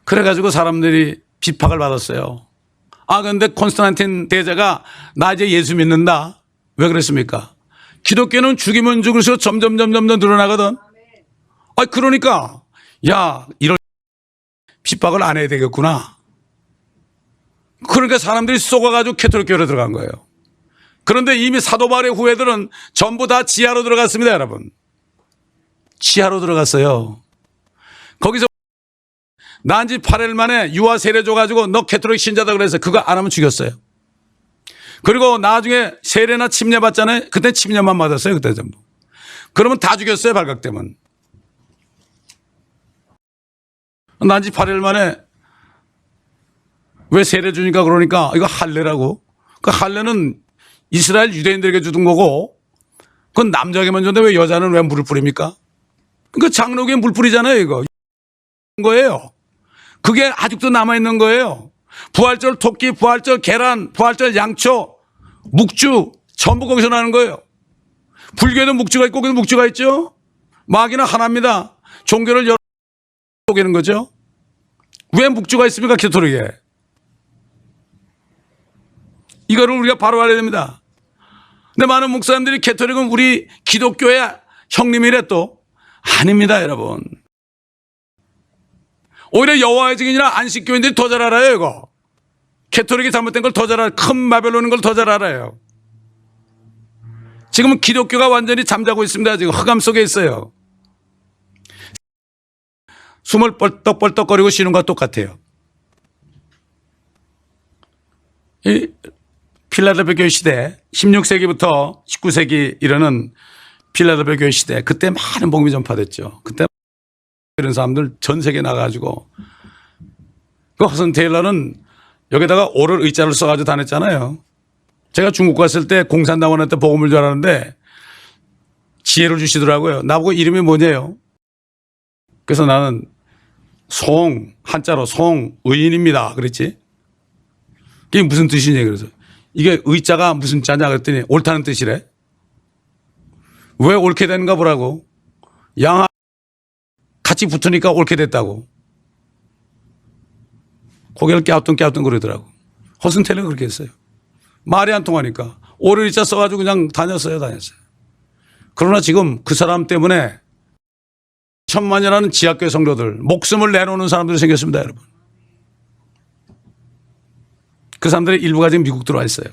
Speaker 1: 그래가지고 사람들이 비박을 받았어요. 근데 콘스탄틴 대제가 나 이제 예수 믿는다. 왜 그랬습니까? 기독교는 죽이면 죽을수록 점점 늘어나거든. 그러니까 이런 핍박을 안 해야 되겠구나. 그러니까 사람들이 쏘가가지고 캐톨릭 교회로 들어간 거예요. 그런데 이미 사도 바울의 후예들은 전부 다 지하로 들어갔습니다, 여러분. 지하로 들어갔어요. 거기서 난지 8일 만에 유아 세례 줘가지고 너 캐톨릭 신자다 그래서 그거 안 하면 죽였어요. 그리고 나중에 세례나 침례 받잖아요. 그때 침례만 받았어요. 그때 전부. 그러면 다 죽였어요. 발각되면. 난지 8일 만에 왜 세례 주니까 그러니까 이거 할례라고. 그 할례는 이스라엘 유대인들에게 주던 거고 그건 남자에게만 줬는데 왜 여자는 왜 물을 뿌립니까? 그 장로교에 물 뿌리잖아요. 이거. 거예요. 그게 아직도 남아있는 거예요. 부활절 토끼, 부활절 계란, 부활절 양초, 묵주 전부 거기서 나는 거예요. 불교에도 묵주가 있고 거기도 묵주가 있죠. 마귀는 하나입니다. 종교를 여러 속이는 거죠. 왜 묵주가 있습니까? 캐톨릭에. 이거를 우리가 바로 알아야 됩니다. 근데 많은 목사님들이 캐톨릭은 우리 기독교의 형님이래 또. 아닙니다, 여러분. 오히려 여호와의 증인이나 안식교인들이 더 잘 알아요, 이거. 캐톨릭이 잘못된 걸 더 잘 알아요. 큰 바벨론인 걸 더 잘 알아요. 지금은 기독교가 완전히 잠자고 있습니다. 지금 흑암 속에 있어요. 숨을 뻘떡뻘떡거리고 쉬는 것과 똑같아요. 필라델피아 교회 시대 16세기부터 19세기 이르는 필라델피아 교회 시대 그때 많은 복음이 전파됐죠. 그때 이런 사람들 전 세계에 나가가지고 그 허슨 테일러는 여기다가 오를 의자를 써가지고 다녔잖아요. 제가 중국 갔을 때 공산당원한테 복음을 전하는데 지혜를 주시더라고요. 나보고 이름이 뭐냐요? 그래서 나는 한자로 송의인입니다. 그랬지. 그게 무슨 뜻이냐 그래서 이게 의자가 무슨 자냐 그랬더니 옳다는 뜻이래. 왜 옳게 되는가 보라고. 양 같이 붙으니까 옳게 됐다고. 고개를 깨우뚱깨우뚱 그러더라고. 허슨 테일러가 그렇게 했어요. 말이 안 통하니까 오를 의자 써가지고 그냥 다녔어요. 그러나 지금 그 사람 때문에 천만이라는 지하교회 성도들 목숨을 내놓는 사람들이 생겼습니다. 여러분. 그 사람들의 일부가 지금 미국 들어와 있어요.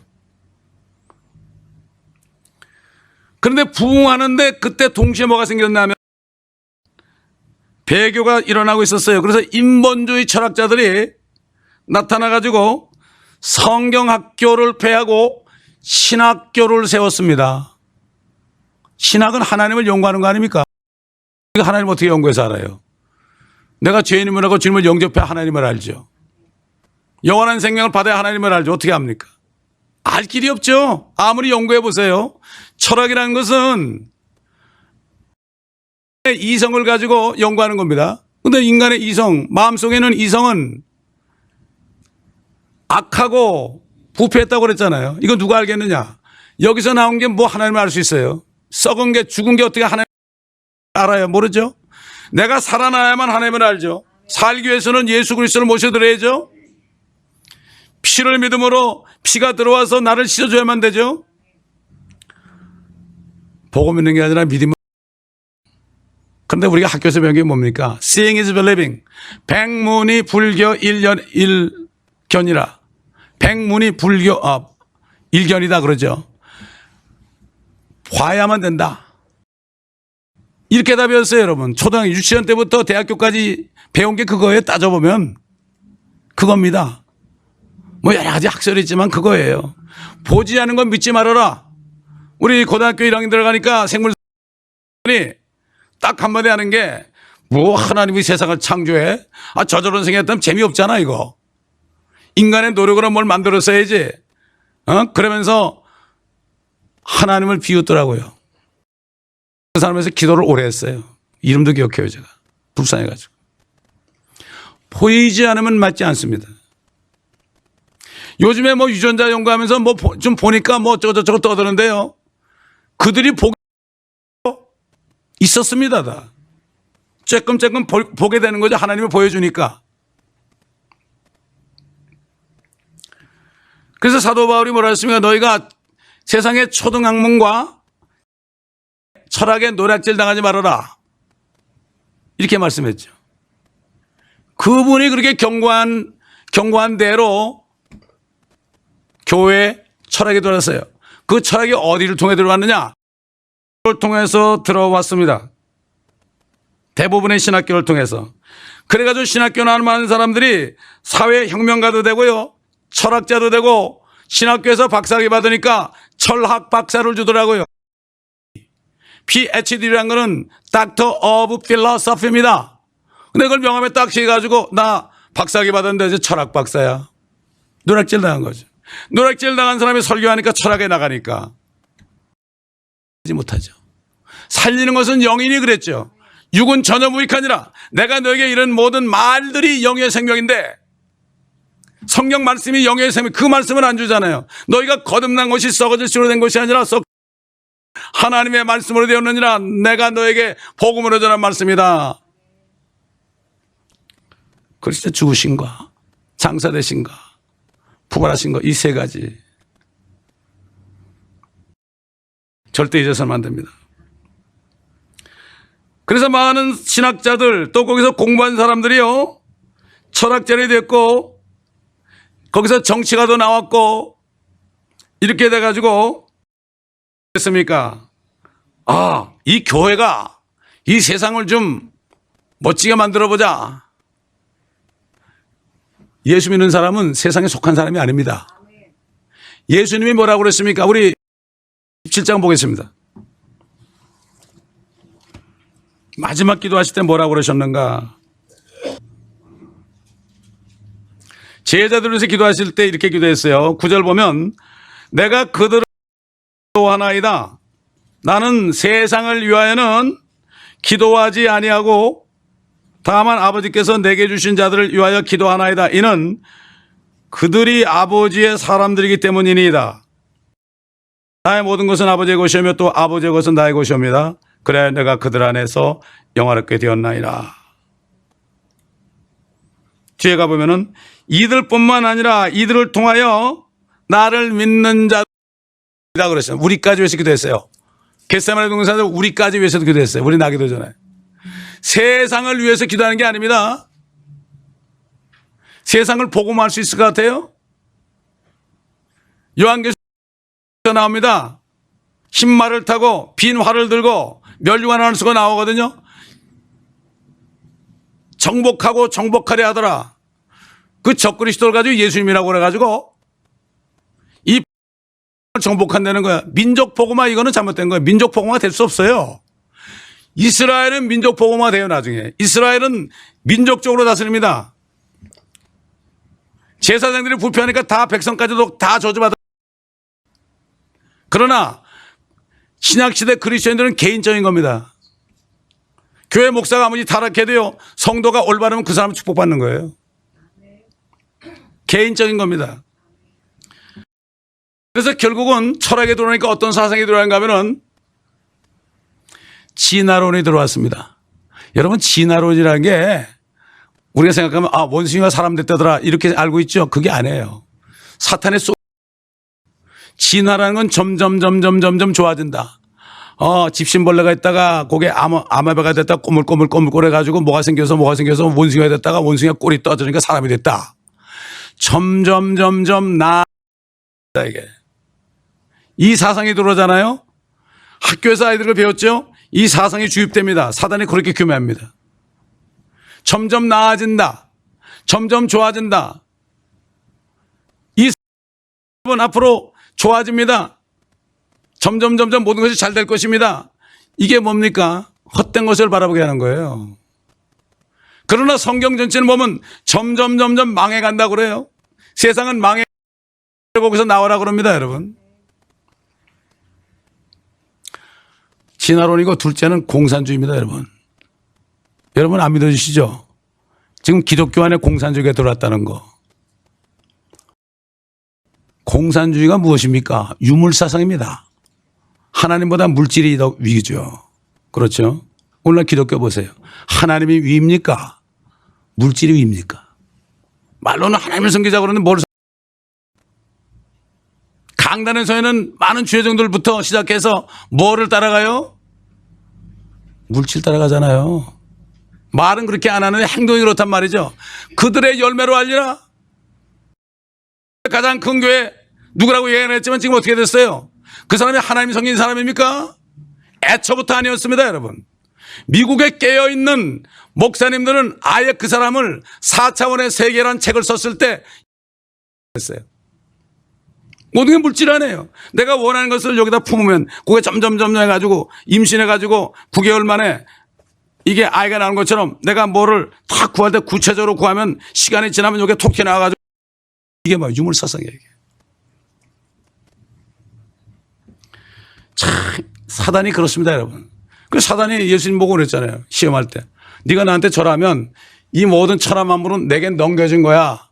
Speaker 1: 그런데 부흥하는데 그때 동시에 뭐가 생겼냐면 배교가 일어나고 있었어요. 그래서 인본주의 철학자들이 나타나가지고 성경학교를 폐하고 신학교를 세웠습니다. 신학은 하나님을 연구하는 거 아닙니까? 하나님을 어떻게 연구해서 알아요? 내가 죄인임을 하고 주님을 영접해 하나님을 알죠. 영원한 생명을 받아야 하나님을 알죠. 어떻게 합니까? 알 길이 없죠. 아무리 연구해 보세요. 철학이라는 것은 이성을 가지고 연구하는 겁니다. 그런데 인간의 이성, 마음속에 있는 이성은 악하고 부패했다고 그랬잖아요. 이거 누가 알겠느냐? 여기서 나온 게 뭐 하나님을 알 수 있어요? 썩은 게 죽은 게 어떻게 하나님을 알아요? 모르죠? 내가 살아나야만 하나님을 알죠. 살기 위해서는 예수 그리스도를 모셔드려야죠. 피를 믿음으로 피가 들어와서 나를 씻어줘야만 되죠. 복음 믿는 게 아니라 믿음을. 그런데 우리가 학교에서 배운 게 뭡니까? Seeing is believing. 백문이 불교 일견이라. 백문이 불교 일견이다 그러죠. 봐야만 된다. 이렇게 답이었어요, 여러분. 초등학교 유치원 때부터 대학교까지 배운 게 그거예요. 따져보면 그겁니다. 뭐 여러 가지 학설이 있지만 그거예요. 보지 않은 건 믿지 말아라. 우리 고등학교 1학년 들어가니까 생물이 딱 한마디 하는 게 뭐 하나님이 세상을 창조해? 저저런 생각했다면 재미없잖아 이거. 인간의 노력으로 뭘 만들었어야지. 그러면서 하나님을 비웃더라고요. 그 사람에서 기도를 오래 했어요. 이름도 기억해요 제가. 불쌍해가지고. 보이지 않으면 맞지 않습니다. 요즘에 뭐 유전자 연구하면서 뭐 좀 보니까 뭐 저거 떠드는데요. 그들이 보게 있었습니다. 다. 쬐끔쬐끔 보게 되는 거죠. 하나님을 보여주니까. 그래서 사도 바울이 뭐라 했습니까? 너희가 세상의 초등학문과 철학의 노략질 당하지 말아라. 이렇게 말씀했죠. 그분이 그렇게 경고한 대로 교회 철학이 들어왔어요. 그 철학이 어디를 통해 들어왔느냐? 를 통해서 들어왔습니다. 대부분의 신학교를 통해서. 그래가지고 신학교 나오는 사람들이 사회혁명가도 되고요. 철학자도 되고 신학교에서 박사학위 받으니까 철학 박사를 주더라고요. PhD라는 거는 Doctor of Philosophy입니다. 근데 그걸 명함에 딱 씌워가지고 나 박사학위 받았는데 이제 철학 박사야. 노략질 당한 거죠. 노략질 당한 사람이 설교하니까 철학에 나가니까 하지 못하죠. 살리는 것은 영인이 그랬죠. 육은 전혀 무익하니라. 내가 너에게 이런 모든 말들이 영의 생명인데 성경 말씀이 영의 생명, 그 말씀을 안 주잖아요. 너희가 거듭난 것이 썩어질 수로 된 것이 아니라 하나님의 말씀으로 되었느니라. 내가 너에게 복음으로 전한 말씀이다. 그리스도 죽으신과 장사되신과 부활하신 거 이 세 가지 절대 잊어서는 안 됩니다. 그래서 많은 신학자들 또 거기서 공부한 사람들이요 철학자들이 됐고 거기서 정치가도 나왔고 이렇게 돼가지고 됐습니까? 이 교회가 이 세상을 좀 멋지게 만들어보자. 예수 믿는 사람은 세상에 속한 사람이 아닙니다. 예수님이 뭐라고 그랬습니까? 우리 17장 보겠습니다. 마지막 기도하실 때 뭐라고 그러셨는가? 제자들을 위해서 기도하실 때 이렇게 기도했어요. 9절 보면 내가 그들을 기도하나이다. 나는 세상을 위하여는 기도하지 아니하고 다만 아버지께서 내게 주신 자들을 위하여 기도하나이다. 이는 그들이 아버지의 사람들이기 때문이니이다. 나의 모든 것은 아버지의 것이며 또 아버지의 것은 나의 것이옵니다. 그래야 내가 그들 안에서 영화롭게 되었나이다. 뒤에 가보면은 이들뿐만 아니라 이들을 통하여 나를 믿는 자들이다 그랬어요. 우리까지 위해서 기도했어요. 겟세마네 동산에서 우리까지 위해서도 기도했어요. 우리 나기도 전에. 세상을 위해서 기도하는 게 아닙니다. 세상을 복음할 수 있을 것 같아요? 요한계시록에 나옵니다. 흰 말을 타고 빈 활을 들고 멸류관 하나 쓰고 나오거든요. 정복하고 정복하려 하더라. 그 적그리스도를 가지고 예수님이라고 그래가지고 이 정복한다는 거야. 민족 복음화 이거는 잘못된 거예요. 민족 복음화 될 수 없어요. 이스라엘은 민족 복음화 돼요. 나중에 이스라엘은 민족적으로 다스립니다. 제사장들이 불편하니까 다 백성까지도 다 저주받아. 그러나 신약시대 그리스도인들은 개인적인 겁니다. 교회 목사가 아무리 타락해도요, 성도가 올바르면 그 사람은 축복받는 거예요. 개인적인 겁니다. 그래서 결국은 철학에 들어오니까 어떤 사상이 들어간가 하면은 진화론이 들어왔습니다. 여러분, 진화론이라는 게 우리가 생각하면 원숭이가 사람 됐다더라 이렇게 알고 있죠. 그게 아니에요. 사탄의 진화라는 건 점점 좋아진다. 집신벌레가 있다가 그게 아마베가 됐다 꼬물꼬물 해가지고 뭐가 생겨서 원숭이가 됐다가 원숭이가 꼴이 떠지니까 사람이 됐다. 점점 이게. 이 사상이 들어오잖아요. 학교에서 아이들을 배웠죠. 이 사상이 주입됩니다. 사단이 그렇게 교묘합니다. 점점 나아진다. 점점 좋아진다. 이 사람은 앞으로 좋아집니다. 점점 모든 것이 잘 될 것입니다. 이게 뭡니까? 헛된 것을 바라보게 하는 거예요. 그러나 성경 전체는 보면 점점 망해간다고 그래요. 세상은 망해 거기서 나오라 그럽니다, 여러분. 진화론이고 둘째는 공산주의입니다, 여러분. 여러분 안 믿어주시죠? 지금 기독교 안에 공산주의가 들어왔다는 거. 공산주의가 무엇입니까? 유물사상입니다. 하나님보다 물질이 더 위죠. 그렇죠? 오늘 기독교 보세요. 하나님이 위입니까? 물질이 위입니까? 말로는 하나님을 섬기자고 그러는데 뭘 강단에서는 많은 주의종들부터 시작해서 뭐를 따라가요? 물질 따라가잖아요. 말은 그렇게 안 하는데 행동이 그렇단 말이죠. 그들의 열매로 알리라. 가장 큰 교회 누구라고 예언했지만 지금 어떻게 됐어요? 그 사람이 하나님 섬긴 사람입니까? 애초부터 아니었습니다, 여러분. 미국에 깨어있는 목사님들은 아예 그 사람을 4차원의 세계라는 책을 썼을 때 했어요. 모든 게 물질 아니에요. 내가 원하는 것을 여기다 품으면 그게 점점 해가지고 임신해가지고 9개월 만에 이게 아이가 나오는 것처럼 내가 뭐를 다 구할 때 구체적으로 구하면 시간이 지나면 여기에 톡 튀어나와가지고 이게 뭐야? 유물사상이에요. 이게. 참 사단이 그렇습니다, 여러분. 그 사단이 예수님 보고 그랬잖아요. 시험할 때. 네가 나한테 절하면 이 모든 천하 만물은 내게 넘겨진 거야.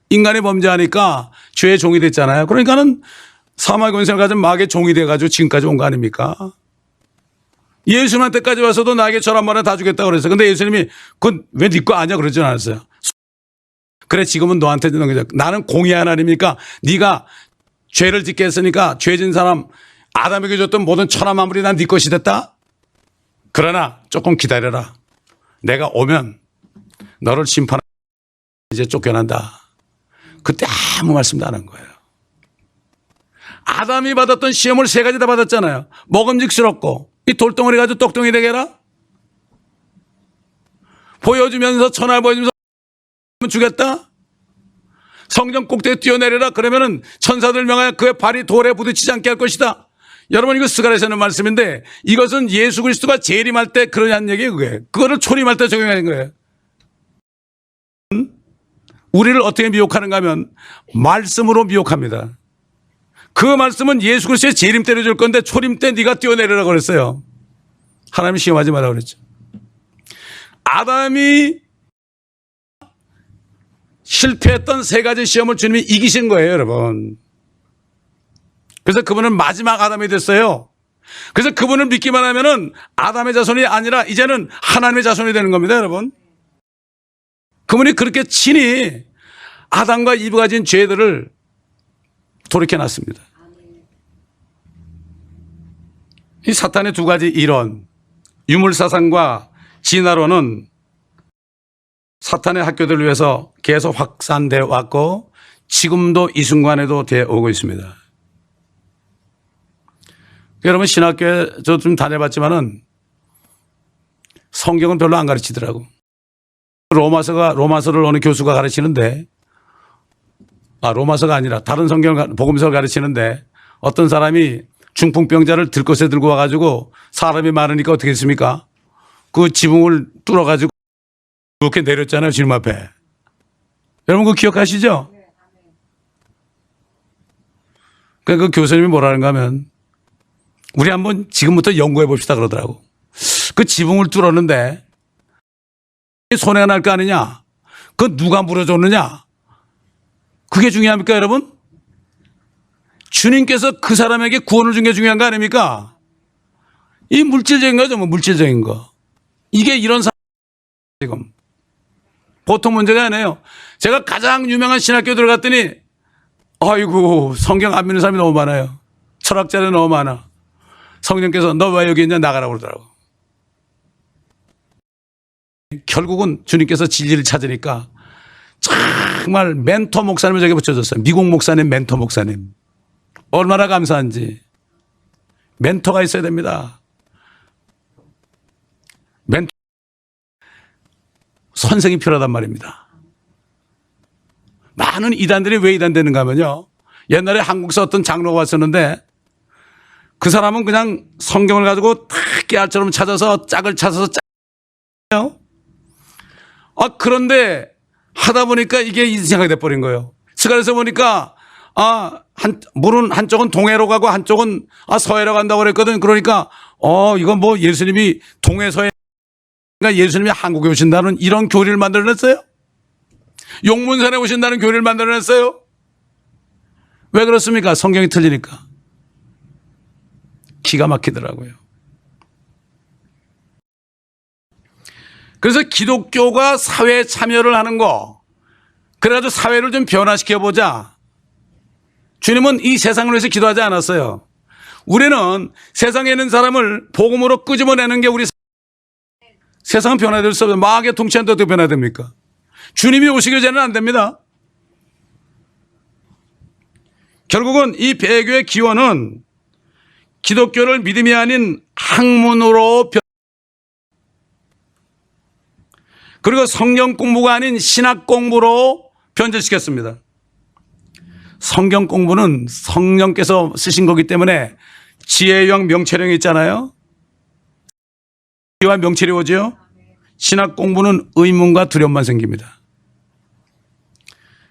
Speaker 1: 인간이 범죄하니까 죄의 종이 됐잖아요. 그러니까는 사망의 권세를 가진 마귀의 종이 돼가지고 지금까지 온 거 아닙니까? 예수님한테까지 와서도 나에게 절한 번에 다 주겠다고 그랬어요. 근데 예수님이 그건 왜 네 거 아니야? 그러진 않았어요. 그래 지금은 너한테 넘겨져. 나는 공의 하나님이니까 네가 죄를 짓게 했으니까 죄진 사람 아담에게 줬던 모든 천하 만물이 난 네 것이 됐다. 그러나 조금 기다려라. 내가 오면 너를 심판하고 이제 쫓겨난다. 그때 아무 말씀도 안 한 거예요. 아담이 받았던 시험을 3가지 다 받았잖아요. 먹음직스럽고 이 돌덩어리 가지고 똑덩이 되게 해라. 보여주면서 천하 보여주면서 주겠다. 성전 꼭대기에 뛰어내려라. 그러면은 천사들 명하여 그의 발이 돌에 부딪히지 않게 할 것이다. 여러분, 이거 스가랴에서 하는 말씀인데 이것은 예수 그리스도가 재림할 때 그러냐는 얘기예요. 그거를 초림할 때 적용하는 거예요. 우리를 어떻게 미혹하는가 하면 말씀으로 미혹합니다. 그 말씀은 예수 그리스도의 재림 때려 줄 건데 초림 때 네가 뛰어내려라 그랬어요. 하나님이 시험하지 말라고 그랬죠. 아담이 실패했던 세 가지 시험을 주님이 이기신 거예요, 여러분. 그래서 그분은 마지막 아담이 됐어요. 그래서 그분을 믿기만 하면은 아담의 자손이 아니라 이제는 하나님의 자손이 되는 겁니다, 여러분. 그분이 그렇게 친히 아담과 이브가 가진 죄들을 돌이켜놨습니다. 이 사탄의 두 가지 이론, 유물사상과 진화론은 사탄의 학교들을 위해서 계속 확산되어 왔고 지금도 이 순간에도 되어 오고 있습니다. 여러분, 신학교에 저 좀 다녀봤지만은 성경은 별로 안 가르치더라고. 로마서를 어느 교수가 가르치는데, 로마서가 아니라 다른 복음서를 가르치는데 어떤 사람이 중풍병자를 들것에 들고 와가지고 사람이 많으니까 어떻게 했습니까? 그 지붕을 뚫어가지고 이렇게 내렸잖아요, 주님 앞에. 여러분, 그거 기억하시죠? 그러니까 그 교수님이 뭐라는가 하면 우리 한번 지금부터 연구해 봅시다 그러더라고. 그 지붕을 뚫었는데 손해가 날 거 아니냐? 그거 누가 물어줬느냐? 그게 중요합니까, 여러분? 주님께서 그 사람에게 구원을 준 게 중요한 거 아닙니까? 이 물질적인 거죠, 뭐 물질적인 거. 이게 이런 지금 보통 문제가 아니에요. 제가 가장 유명한 신학교 들어갔더니 아이고, 성경 안 믿는 사람이 너무 많아요. 철학자들 너무 많아. 성령께서 너 왜 여기 있냐 나가라고 그러더라고. 결국은 주님께서 진리를 찾으니까 정말 멘토 목사님을 저게 붙여줬어요. 미국 목사님, 멘토 목사님. 얼마나 감사한지. 멘토가 있어야 됩니다. 멘토 선생이 필요하단 말입니다. 많은 이단들이 왜 이단되는가 하면요, 옛날에 한국서 어떤 장로가 왔었는데 그 사람은 그냥 성경을 가지고 탁 깨알처럼 찾아서 짝을 찾아서 짝이요. 그런데 하다 보니까 이게 이상하게 돼버린 거예요. 스가랴에서 보니까 물은 한쪽은 동해로 가고 한쪽은 서해로 간다고 그랬거든. 그러니까 이건 뭐 예수님이 동해 서해, 그러니까 예수님이 한국에 오신다는 이런 교리를 만들어냈어요. 용문산에 오신다는 교리를 만들어냈어요. 왜 그렇습니까? 성경이 틀리니까. 기가 막히더라고요. 그래서 기독교가 사회에 참여를 하는 거, 그래가지고 사회를 좀 변화시켜보자. 주님은 이 세상을 위해서 기도하지 않았어요. 우리는 세상에 있는 사람을 복음으로 끄집어내는 게 우리 세상은 변화될 수 없어요. 마귀의 통치한테 어떻게 변화됩니까? 주님이 오시기 전에는 안 됩니다. 결국은 이 배교의 기원은 기독교를 믿음이 아닌 학문으로 그리고 성경 공부가 아닌 신학 공부로 변질시켰습니다. 성경 공부는 성령께서 쓰신 거기 때문에 지혜형 명철형이 있잖아요. 지혜와 명철이 오죠. 신학 공부는 의문과 두려움만 생깁니다.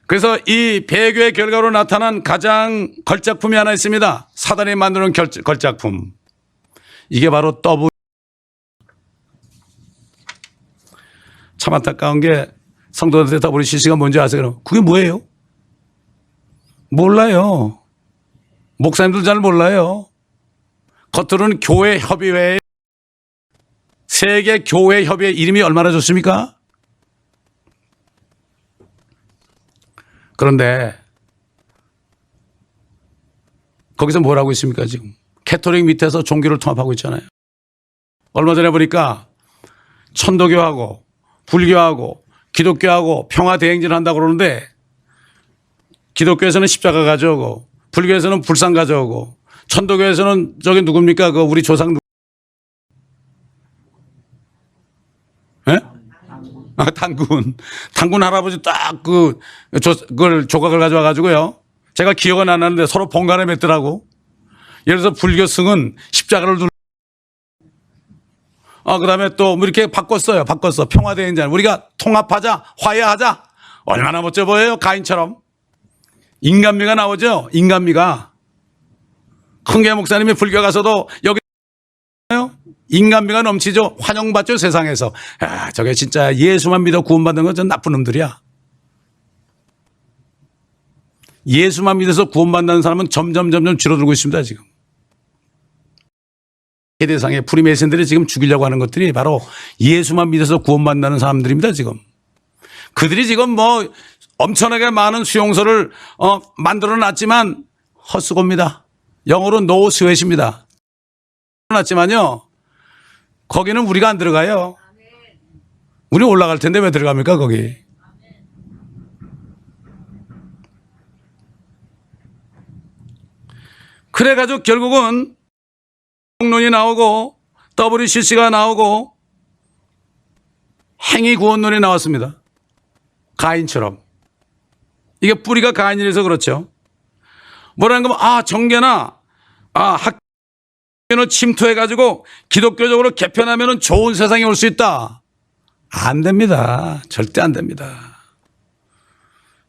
Speaker 1: 그래서 이 배교의 결과로 나타난 가장 걸작품이 하나 있습니다. 사단이 만드는 걸작품. 이게 바로 참 안타까운 게 성도들한테 WCC가 뭔지 아세요? 그게 뭐예요? 몰라요. 목사님들 잘 몰라요. 겉으로는 교회 협의회, 세계 교회 협의회 이름이 얼마나 좋습니까? 그런데 거기서 뭘 하고 있습니까 지금? 캐톨릭 밑에서 종교를 통합하고 있잖아요. 얼마 전에 보니까 천도교하고 불교하고 기독교하고 평화대행진을 한다고 그러는데 기독교에서는 십자가 가져오고 불교에서는 불상 가져오고 천도교에서는 저기 누굽니까? 그 우리 조상 예? 단군 할아버지 딱 그걸 조각을 가져와 가지고요. 제가 기억은 안 나는데 서로 번갈아 맺더라고. 예를 들어서 불교승은 십자가를 그다음에 또 뭐 이렇게 바꿨어. 평화대행전. 우리가 통합하자, 화해하자. 얼마나 멋져 보여요, 가인처럼. 인간미가 나오죠, 인간미가. 큰계 목사님이 불교 가서도 여기 인간미가 넘치죠. 환영받죠, 세상에서. 저게 진짜 예수만 믿어 구원받는 건 전 나쁜 놈들이야. 예수만 믿어서 구원받는 사람은 점점 줄어들고 있습니다, 지금. 세대상의 프리메이슨들이 지금 죽이려고 하는 것들이 바로 예수만 믿어서 구원받는 사람들입니다, 지금. 그들이 지금 뭐 엄청나게 많은 수용소를 만들어 놨지만 헛수고입니다. 영어로 no sweat입니다. 놨지만요, 거기는 우리가 안 들어가요. 우리 올라갈 텐데 왜 들어갑니까, 거기? 그래가지고 결국은 논이 나오고 WCC가 나오고 행위구원론이 나왔습니다. 가인처럼. 이게 뿌리가 가인이라서 그렇죠. 뭐라는 거면 정계나 학교는 침투해가지고 기독교적으로 개편하면 좋은 세상이 올 수 있다. 안 됩니다. 절대 안 됩니다.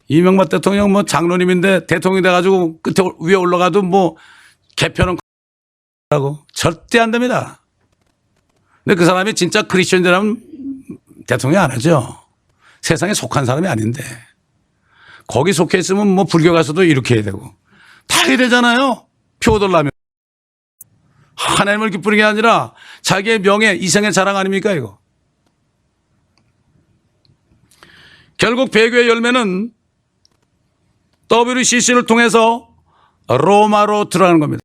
Speaker 1: 이명박 대통령 뭐 장로님인데 대통령이 돼가지고 끝에 위에 올라가도 뭐 개편은 라고 절대 안 됩니다. 근데 그 사람이 진짜 크리스천이라면 대통령 안 하죠. 세상에 속한 사람이 아닌데. 거기 속해 있으면 뭐 불교 가서도 이렇게 해야 되고 다 해야 되잖아요. 표 얻으려면. 하나님을 기쁘게 아니라 자기의 명예, 이생의 자랑 아닙니까, 이거. 결국 배교의 열매는 WCC를 통해서 로마로 들어가는 겁니다.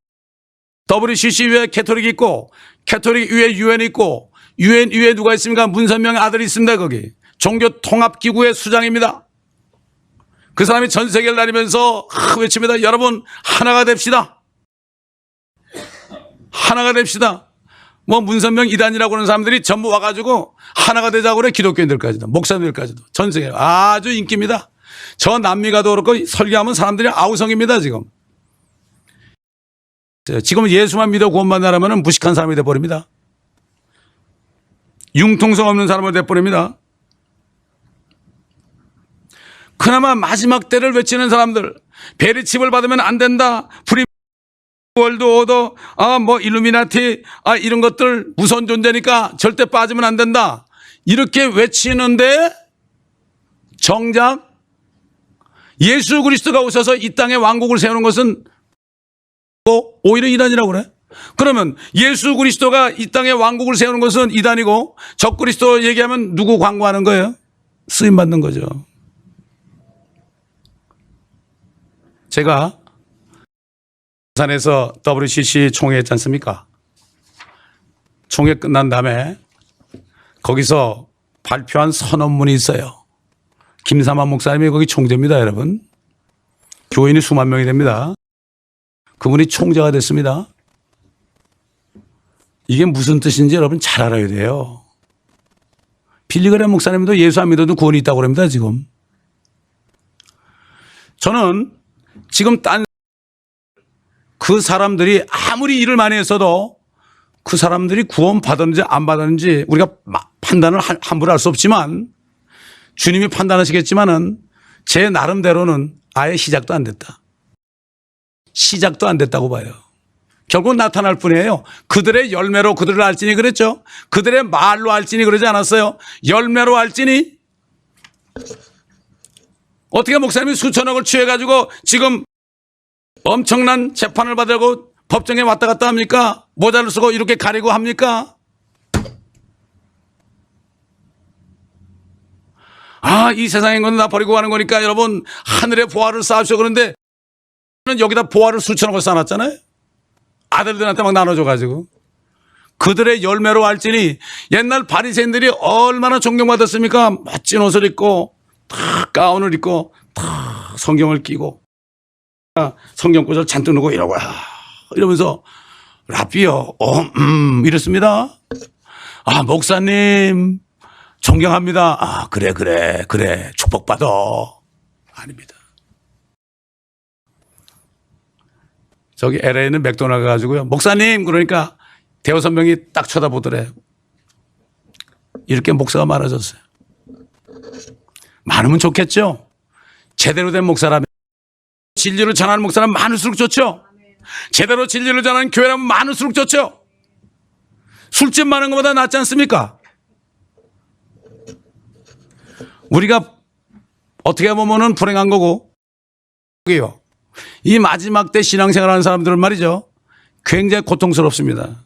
Speaker 1: WCC 위에 캐토릭이 있고, 캐토릭 위에 유엔이 있고, 유엔 위에 누가 있습니까? 문선명의 아들이 있습니다, 거기. 종교통합기구의 수장입니다. 그 사람이 전 세계를 다니면서 외칩니다. 여러분, 하나가 됩시다. 하나가 됩시다. 뭐 문선명 이단이라고 하는 사람들이 전부 와가지고 하나가 되자고 그래. 기독교인들까지도, 목사님들까지도. 전 세계 아주 인기입니다. 저 남미가도 그렇고 설교하면 사람들이 아우성입니다, 지금. 지금 예수만 믿어 구원받는다면 무식한 사람이 돼버립니다. 융통성 없는 사람을 돼버립니다. 그나마 마지막 때를 외치는 사람들, 베리칩을 받으면 안 된다. 월드 오더, 뭐 일루미나티, 이런 것들 무선 존재니까 절대 빠지면 안 된다. 이렇게 외치는데 정작 예수 그리스도가 오셔서 이 땅에 왕국을 세우는 것은 오히려 이단이라고 그래. 그러면 예수 그리스도가 이 땅에 왕국을 세우는 것은 이단이고 적그리스도 얘기하면 누구 광고하는 거예요? 쓰임 받는 거죠. 제가 부산에서 WCC 총회 했지 않습니까? 총회 끝난 다음에 거기서 발표한 선언문이 있어요. 김삼환 목사님이 거기 총재입니다, 여러분. 교인이 수만 명이 됩니다. 그분이 총재가 됐습니다. 이게 무슨 뜻인지 여러분 잘 알아야 돼요. 빌리그레 목사님도 예수 안 믿어도 구원이 있다고 그럽니다, 지금. 저는 지금 그 사람들이 아무리 일을 많이 했어도 그 사람들이 구원 받았는지 안 받았는지 우리가 판단을 함부로 할 수 없지만 주님이 판단하시겠지만은 제 나름대로는 아예 시작도 안 됐다. 시작도 안 됐다고 봐요. 결국 나타날 뿐이에요. 그들의 열매로 그들을 알지니 그랬죠. 그들의 말로 알지니 그러지 않았어요. 열매로 알지니. 어떻게 목사님이 수천억을 취해가지고 지금 엄청난 재판을 받으려고 법정에 왔다 갔다 합니까? 모자를 쓰고 이렇게 가리고 합니까? 이 세상인 건 다 버리고 가는 거니까 여러분 하늘에 보화를 쌓으시오. 그런데 여기다 보화를 수천억을 쌓아놨잖아요. 아들들한테 막 나눠줘가지고. 그들의 열매로 알지니. 옛날 바리새인들이 얼마나 존경받았습니까? 멋진 옷을 입고 탁 가운을 입고 탁 성경을 끼고 성경 구절 잔뜩 넣고 이러면서 라비요 이랬습니다. 목사님 존경합니다. 아, 그래. 축복받아. 아닙니다. 저기 LA에 있는 맥도날드 가지고요. 목사님, 그러니까 대여섯 명이 딱 쳐다보더래. 이렇게 목사가 많아졌어요. 많으면 좋겠죠. 제대로 된 목사라면. 진리를 전하는 목사라면 많을수록 좋죠. 제대로 진리를 전하는 교회라면 많을수록 좋죠. 술집 많은 것보다 낫지 않습니까? 우리가 어떻게 보면은 불행한 거고, 이 마지막 때 신앙생활하는 사람들은 말이죠, 굉장히 고통스럽습니다.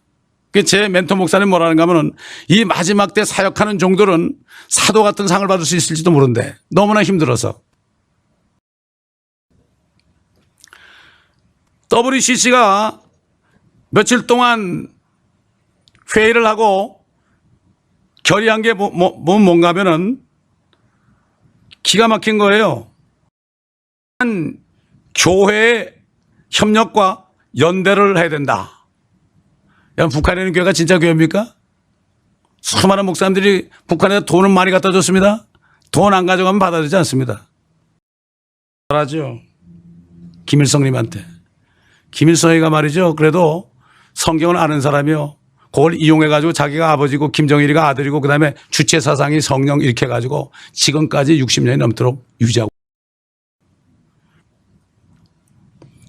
Speaker 1: 제 멘토 목사님 뭐라는가 하면은 이 마지막 때 사역하는 종들은 사도 같은 상을 받을 수 있을지도 모른대. 너무나 힘들어서. WCC가 며칠 동안 회의를 하고 결의한 게 뭔가 하면은 기가 막힌 거예요. 한 교회의 협력과 연대를 해야 된다. 북한에 있는 교회가 진짜 교회입니까? 수많은 목사님들이 북한에 돈을 많이 갖다 줬습니다. 돈 안 가져가면 받아들이지 않습니다. 잘하죠. 김일성님한테. 김일성이가 말이죠. 그래도 성경을 아는 사람이요. 그걸 이용해가지고 자기가 아버지고 김정일이가 아들이고 그다음에 주체 사상이 성령 이렇게 해가지고 지금까지 60년이 넘도록 유지하고.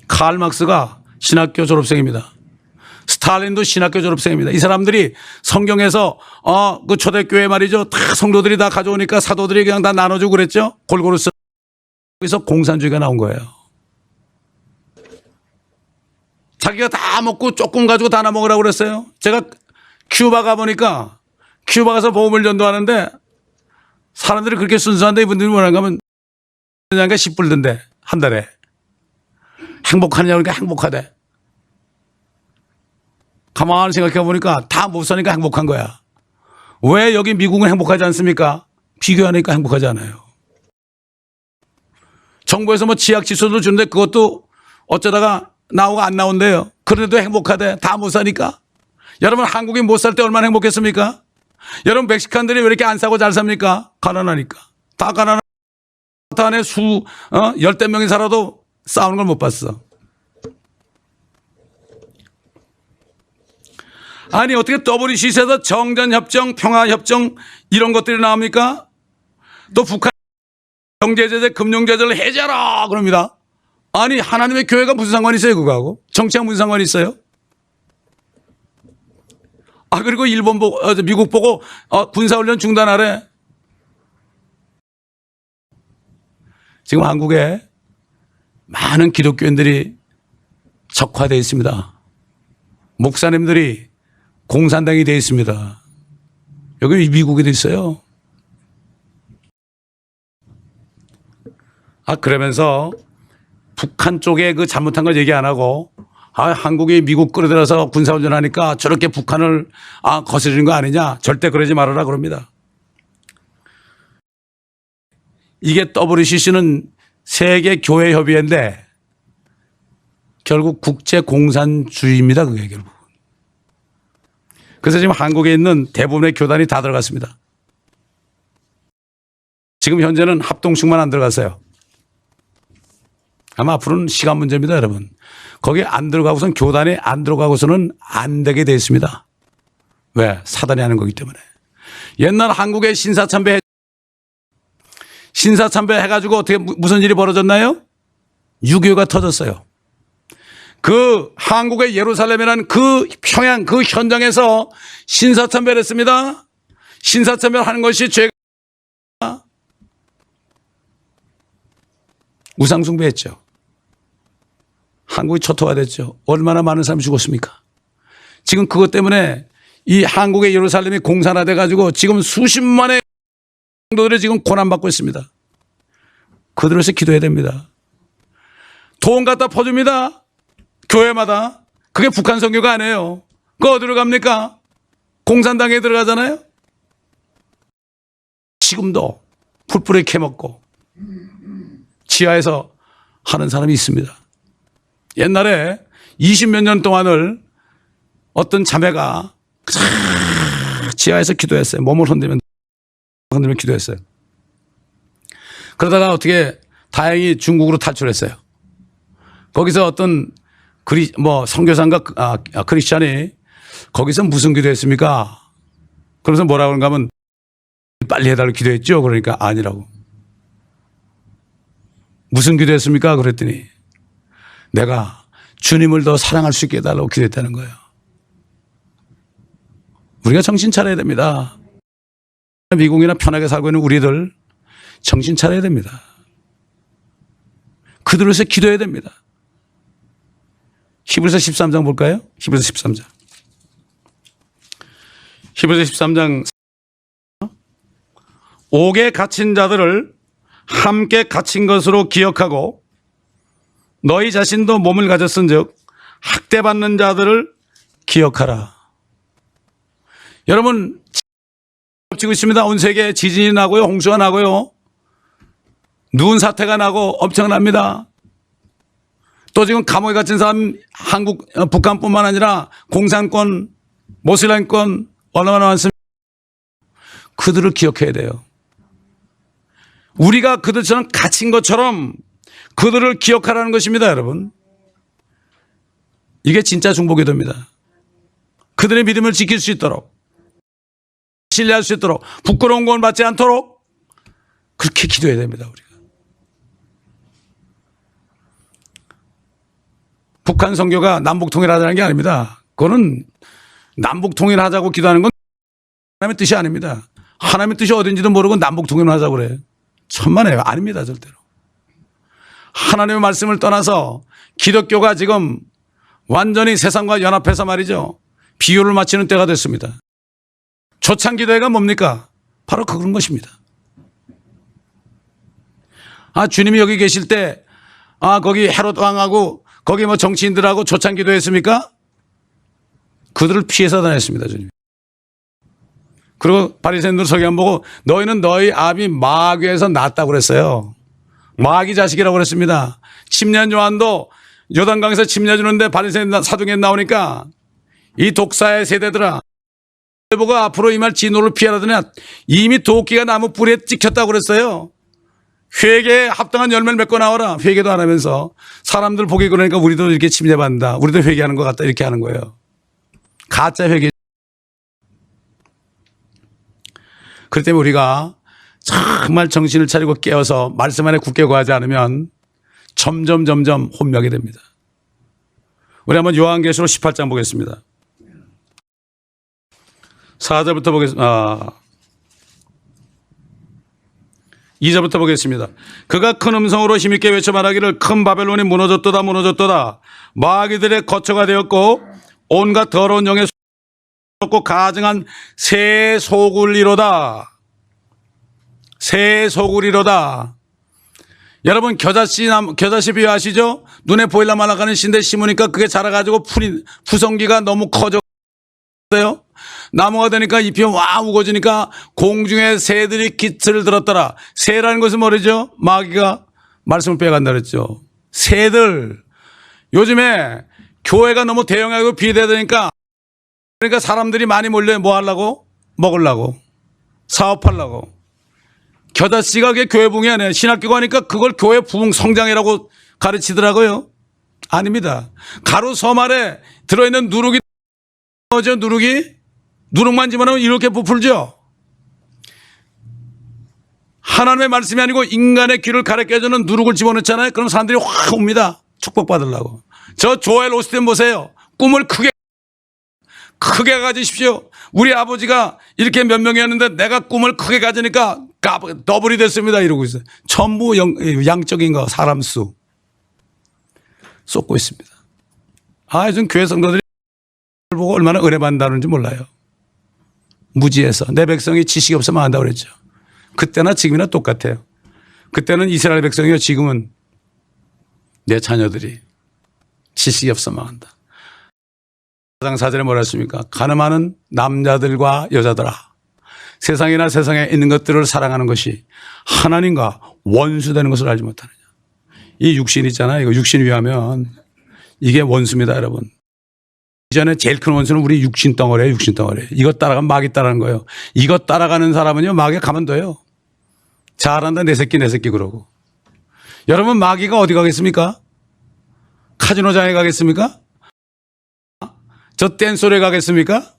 Speaker 1: 칼 막스가 신학교 졸업생입니다. 스탈린도 신학교 졸업생입니다. 이 사람들이 성경에서 그 초대교회 말이죠. 다 성도들이 다 가져오니까 사도들이 그냥 다 나눠주고 그랬죠. 골고루 여기서 공산주의가 나온 거예요. 자기가 다 먹고 조금 가지고 다 나먹으라고 그랬어요. 제가 큐바 가보니까 큐바 가서 복음을 전도하는데 사람들이 그렇게 순수한데 이분들이 뭐라는가 하면 그냥 10불 든대 한 달에. 행복하느냐 그러니까 행복하대. 가만히 생각해 보니까 다 못 사니까 행복한 거야. 왜 여기 미국은 행복하지 않습니까? 비교하니까 행복하지 않아요. 정부에서 뭐 지약 지수도 주는데 그것도 어쩌다가 나오고 안 나온대요. 그런데도 행복하대. 다 못 사니까. 여러분 한국이 못 살 때 얼마나 행복했습니까? 여러분 멕시칸들이 왜 이렇게 안 사고 잘 삽니까? 가난하니까. 다 가난한 안에 열댓 명이 살아도 싸우는 걸 못 봤어. 아니 어떻게 WCC에서 정전협정, 평화협정 이런 것들이 나옵니까? 또 북한 경제제재, 금융제재를 해제하라 그럽니다. 아니 하나님의 교회가 무슨 상관이 있어요 그거하고? 정치랑 무슨 상관이 있어요? 그리고 일본 보고 미국 보고 군사훈련 중단하래. 지금 한국에 많은 기독교인들이 적화되어 있습니다. 목사님들이 공산당이 되어 있습니다. 여기 미국에도 있어요. 그러면서 북한 쪽에 그 잘못한 걸 얘기 안 하고 한국이 미국 끌어들여서 군사훈련 하니까 저렇게 북한을 거스르는 거 아니냐. 절대 그러지 말아라 그럽니다. 이게 WCC는 세계교회협의회인데 결국 국제공산주의입니다. 그게 결국. 그래서 지금 한국에 있는 대부분의 교단이 다 들어갔습니다. 지금 현재는 합동식만 안 들어갔어요. 아마 앞으로는 시간 문제입니다, 여러분. 거기에 안 들어가고선 교단에 안 들어가고서는 안 되게 돼 있습니다. 왜? 사단이 하는 거기 때문에. 옛날 한국의 신사참배 해가지고 어떻게 무슨 일이 벌어졌나요? 6.25가 터졌어요. 그 한국의 예루살렘이라는 그 평양 그 현장에서 신사참배를 했습니다. 신사참배를 하는 것이 죄가 우상숭배했죠. 한국이 초토화됐죠. 얼마나 많은 사람이 죽었습니까? 지금 그것 때문에 이 한국의 예루살렘이 공산화돼 가지고 지금 수십만의 성도들이 지금 고난받고 있습니다. 그들에서 기도해야 됩니다. 돈 갖다 퍼줍니다. 교회마다. 그게 북한 선교가 아니에요. 그거 어디로 갑니까? 공산당에 들어가잖아요. 지금도 풀뿌리 캐먹고 지하에서 하는 사람이 있습니다. 옛날에 20몇 년 동안을 어떤 자매가 지하에서 기도했어요. 몸을 흔들면 흔들며 기도했어요. 그러다가 어떻게 다행히 중국으로 탈출했어요. 거기서 어떤 선교사인가 크리스찬이 거기서 무슨 기도했습니까? 그래서 뭐라고 그런가 하면 빨리 해달라고 기도했죠. 그러니까 아니라고. 무슨 기도했습니까? 그랬더니 내가 주님을 더 사랑할 수 있게 해달라고 기도했다는 거예요. 우리가 정신 차려야 됩니다. 미국이나 편하게 살고 있는 우리들 정신 차려야 됩니다. 그들을 위해서 기도해야 됩니다. 히브리서 13장 볼까요? 히브리서 13장. 히브리서 13장 옥에 갇힌 자들을 함께 갇힌 것으로 기억하고 너희 자신도 몸을 가졌은즉 학대받는 자들을 기억하라. 여러분 겹치고 있습니다. 온 세계에 지진이 나고요, 홍수가 나고요, 눈 사태가 나고 엄청납니다. 또 지금 감옥에 갇힌 사람 북한뿐만 아니라 공산권, 모슬렘권 얼마나 많습니까? 그들을 기억해야 돼요. 우리가 그들처럼 갇힌 것처럼 그들을 기억하라는 것입니다, 여러분. 이게 진짜 중보기도입니다. 그들의 믿음을 지킬 수 있도록, 신뢰할 수 있도록, 부끄러운 건 받지 않도록 그렇게 기도해야 됩니다, 우리가. 북한 선교가 남북 통일하자는 게 아닙니다. 그거는 남북 통일하자고 기도하는 건 하나님의 뜻이 아닙니다. 하나님의 뜻이 어딘지도 모르고 남북 통일하자고 그래요. 천만에요. 아닙니다, 절대로. 하나님의 말씀을 떠나서 기독교가 지금 완전히 세상과 연합해서 말이죠, 비유를 맞추는 때가 됐습니다. 초창기도회가 뭡니까? 바로 그런 것입니다. 주님이 여기 계실 때 거기 헤롯 왕하고 거기 정치인들하고 초창기도 했습니까? 그들을 피해서 다녔습니다, 주님. 그리고 바리새인들 서기관 보고 너희는 너희 아비 마귀에서 났다고 그랬어요. 마귀 자식이라고 그랬습니다. 침례 요한도 요단강에서 침례 주는데 바리새인 사두개 나오니까 이 독사의 세대들아, 보고 앞으로 이 말 진노를 피하라더니 이미 도끼가 나무 뿌리에 찍혔다고 그랬어요. 회개에 합당한 열매를 맺고 나와라. 회개도 안 하면서 사람들 보기 그러니까 우리도 이렇게 침례받는다, 우리도 회개하는 것 같다, 이렇게 하는 거예요. 가짜 회개. 그렇기 때문에 우리가 정말 정신을 차리고 깨어서 말씀 안에 굳게 거하지 않으면 점점 혼미하게 됩니다. 우리 한번 요한계시록 18장 보겠습니다. 4절부터 보겠습니다. 2절부터 보겠습니다. 그가 큰 음성으로 힘있게 외쳐 말하기를 큰 바벨론이 무너졌도다 무너졌도다. 마귀들의 거처가 되었고 온갖 더러운 영에 고 가증한 새 소굴이로다. 새 소굴이로다. 여러분 겨자씨 비유 아시죠? 눈에 보일라 말라가는 씨인데 심으니까 그게 자라가지고 푸성기가 너무 커져요. 나무가 되니까 잎이 와 우거지니까 공중에 새들이 기틀을 들었더라. 새라는 것은 뭐죠? 마귀가 말씀을 빼간다 그랬죠. 새들. 요즘에 교회가 너무 대형하고 비대되니까, 그러니까 사람들이 많이 몰려 뭐 하려고? 먹으려고, 사업하려고. 겨자씨가 그게 교회 부흥이 아니에요. 신학교 가니까 그걸 교회 부흥 성장이라고 가르치더라고요. 아닙니다. 가루 섬 안에 들어있는 누룩이 뭐죠? 누룩만 집어넣으면 이렇게 부풀죠. 하나님의 말씀이 아니고 인간의 귀를 가르쳐주는 누룩을 집어넣잖아요. 그럼 사람들이 확 옵니다. 축복받으려고. 저 조엘 오스틴 보세요. 꿈을 크게 가지십시오. 우리 아버지가 이렇게 몇 명이었는데 내가 꿈을 크게 가지니까 더블이 됐습니다, 이러고 있어요. 전부 양적인 거, 사람 수 쏟고 있습니다. 요즘 교회 성도들이 보고 얼마나 은혜 받는다는지 몰라요. 무지해서 내 백성이 지식이 없으면 한다고 그랬죠. 그때나 지금이나 똑같아요. 그때는 이스라엘 백성이요, 지금은 내 자녀들이 지식이 없으면 한다. 4장 4절에 뭐라 했습니까? 가늠하는 남자들과 여자들아, 세상이나 세상에 있는 것들을 사랑하는 것이 하나님과 원수되는 것을 알지 못하느냐. 이 육신 있잖아요. 이거 육신 위하면 이게 원수입니다, 여러분. 이전에 제일 큰 원수는 우리 육신 덩어리예요. 육신 덩어리. 이것 따라가면 마귀 따라가는 거예요. 이것 따라가는 사람은요 마귀가 가만둬요. 잘한다 내 새끼 그러고. 여러분 마귀가 어디 가겠습니까? 카지노장에 가겠습니까? 저 댄소리에 가겠습니까?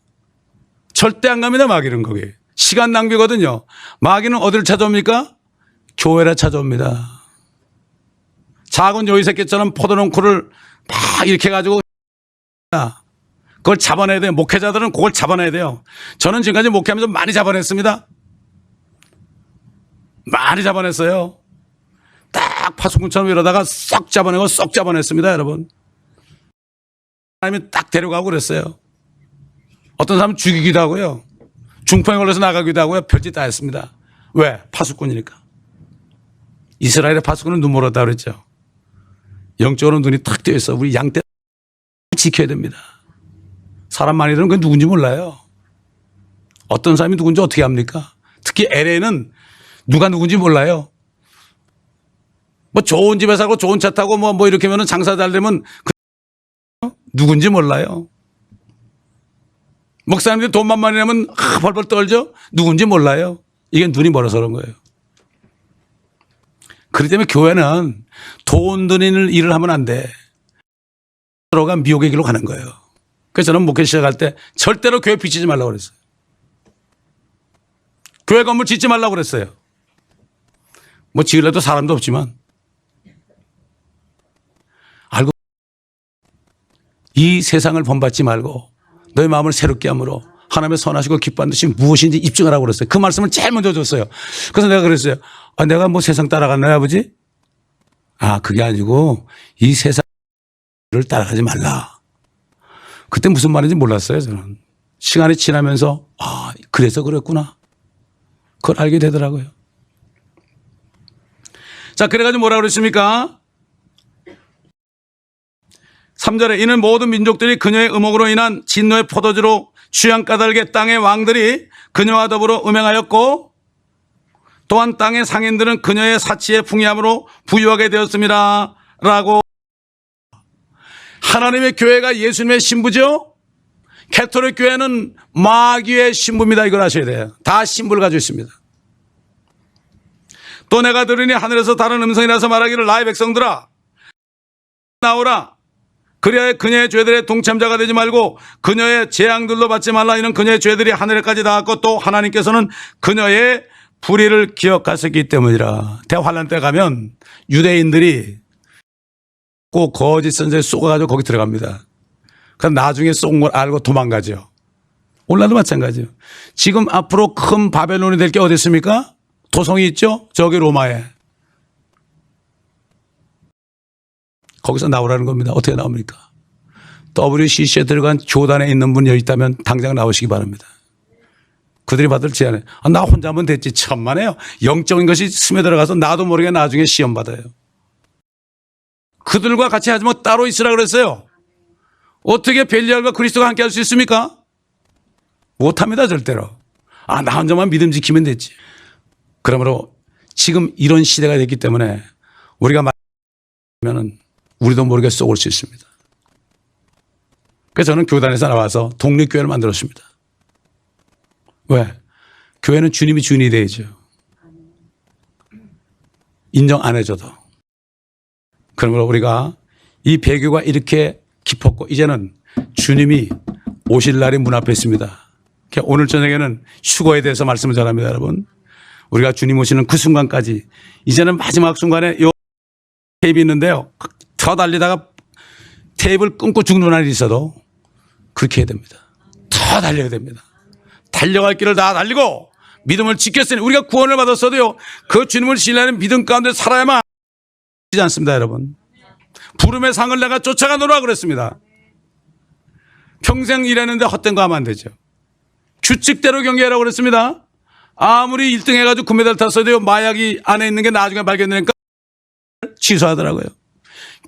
Speaker 1: 절대 안 갑니다. 마귀는 거기. 시간 낭비거든요. 마귀는 어디를 찾아옵니까? 교회라 찾아옵니다. 작은 요이 새끼처럼 포도농쿨을 막 이렇게 해가지고 그걸 잡아내야 돼요. 목회자들은 그걸 잡아내야 돼요. 저는 지금까지 목회하면서 많이 잡아냈습니다. 많이 잡아냈어요. 딱 파수꾼처럼 이러다가 쏙 잡아내고 쏙 잡아냈습니다. 여러분. 하나님이 딱 데려가고 그랬어요. 어떤 사람은 죽이기도 하고요. 중풍에 걸려서 나가기도 하고요. 별짓 다 했습니다. 왜? 파수꾼이니까. 이스라엘의 파수꾼은 눈 멀었다 그랬죠. 영적으로 눈이 탁 뜨여 있어. 우리 양떼 지켜야 됩니다. 사람 많이들은 그게 누군지 몰라요. 어떤 사람이 누군지 어떻게 합니까? 특히 LA는 누가 누군지 몰라요. 뭐 좋은 집에 살고 좋은 차 타고 뭐 이렇게 하면 장사 잘 되면 누군지 몰라요. 목사님들이 돈만 많이 내면 벌벌 떨죠? 누군지 몰라요. 이게 눈이 멀어서 그런 거예요. 그렇기 때문에 교회는 돈 드는 일을 하면 안 돼. 들어가 미혹의 길로 가는 거예요. 그래서 저는 목회 시작할 때 절대로 교회 비치지 말라고 그랬어요. 교회 건물 짓지 말라고 그랬어요. 뭐 지으려도 사람도 없지만. 알고 이 세상을 본받지 말고 너의 마음을 새롭게 함으로 하나님의 선하시고 기뻐하는 듯이 무엇인지 입증하라고 그랬어요. 그 말씀을 제일 먼저 줬어요. 그래서 내가 그랬어요. 내가 뭐 세상 따라갔나요, 아버지? 그게 아니고 이 세상을 따라가지 말라. 그때 무슨 말인지 몰랐어요, 저는. 시간이 지나면서 그래서 그랬구나. 그걸 알게 되더라고요. 자, 그래가지고 뭐라고 그랬습니까? 3절에 이는 모든 민족들이 그녀의 음혹으로 인한 진노의 포도주로 취한 까닭에 땅의 왕들이 그녀와 더불어 음행하였고 또한 땅의 상인들은 그녀의 사치에 풍요함으로 부유하게 되었습니다. 라고. 하나님의 교회가 예수님의 신부죠. 캐톨릭 교회는 마귀의 신부입니다. 이걸 아셔야 돼요. 다 신부를 가지고 있습니다. 또 내가 들으니 하늘에서 다른 음성이 나서 말하기를 나의 백성들아 나오라. 그래야 그녀의 죄들의 동참자가 되지 말고 그녀의 재앙들로 받지 말라. 이는 그녀의 죄들이 하늘에까지 닿았고 또 하나님께서는 그녀의 불의를 기억하셨기 때문이라. 대환란 때 가면 유대인들이 꼭 거짓 선지자에 쏘아가지고 거기 들어갑니다. 그럼 나중에 쏜 걸 알고 도망가죠. 오늘도 마찬가지예요. 지금 앞으로 큰 바벨론이 될 게 어디 있습니까? 도성이 있죠? 저기 로마에. 거기서 나오라는 겁니다. 어떻게 나옵니까? WCC에 들어간 교단에 있는 분이 여기 있다면 당장 나오시기 바랍니다. 그들이 받을 제안에 나 혼자 하면 됐지. 천만에요. 영적인 것이 스며들어가서 나도 모르게 나중에 시험 받아요. 그들과 같이 하지만 따로 있으라 그랬어요. 어떻게 벨리알과 그리스도가 함께 할 수 있습니까? 못합니다. 절대로. 나 혼자만 믿음 지키면 됐지. 그러므로 지금 이런 시대가 됐기 때문에 우리가 말하면 우리도 모르게 쏘을 수 있습니다. 그래서 저는 교단에서 나와서 독립교회를 만들었습니다. 왜? 교회는 주님이 주인이 되야죠. 인정 안 해줘도. 그러므로 우리가 이 배교가 이렇게 깊었고 이제는 주님이 오실 날이 문 앞에 있습니다. 오늘 저녁에는 휴거에 대해서 말씀을 전합니다. 여러분. 우리가 주님 오시는 그 순간까지 이제는 마지막 순간에 요 테이프 있는데요. 더 달리다가 테이프를 끊고 죽는 날이 있어도 그렇게 해야 됩니다. 더 달려야 됩니다. 달려갈 길을 다 달리고 믿음을 지켰으니 우리가 구원을 받았어도요. 그 주님을 신뢰하는 믿음 가운데 살아야만 하지 않습니다. 여러분. 부름의 상을 내가 쫓아가노라 그랬습니다. 평생 일했는데 헛된 거 하면 안 되죠. 규칙대로 경기하라고 그랬습니다. 아무리 1등 해가지고 금메달 탔어도요. 마약이 안에 있는 게 나중에 발견되니까 취소하더라고요.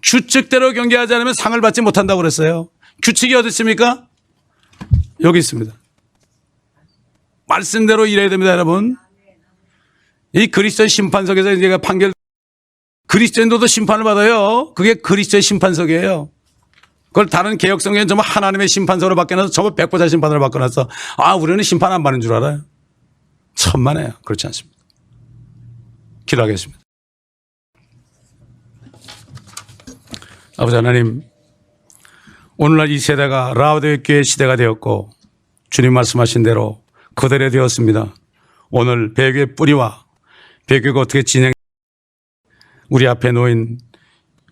Speaker 1: 규칙대로 경기하지 않으면 상을 받지 못한다고 그랬어요. 규칙이 어디 있습니까? 여기 있습니다. 말씀대로 일해야 됩니다. 여러분. 이 그리스도의 심판석에서 제가 판결 그리스도인도 심판을 받아요. 그게 그리스도의 심판석이에요. 그걸 다른 개혁성경은 전부 하나님의 심판서로 바뀌어서 전부 백보자 심판으로 바꿔놔서 우리는 심판 안 받는 줄 알아요. 천만에요. 그렇지 않습니다. 기도하겠습니다. 아버지 하나님, 오늘날 이 세대가 라오디게 교회의 시대가 되었고 주님 말씀하신 대로 그대로 되었습니다. 오늘 배교의 뿌리와 배교가 어떻게 진행 우리 앞에 놓인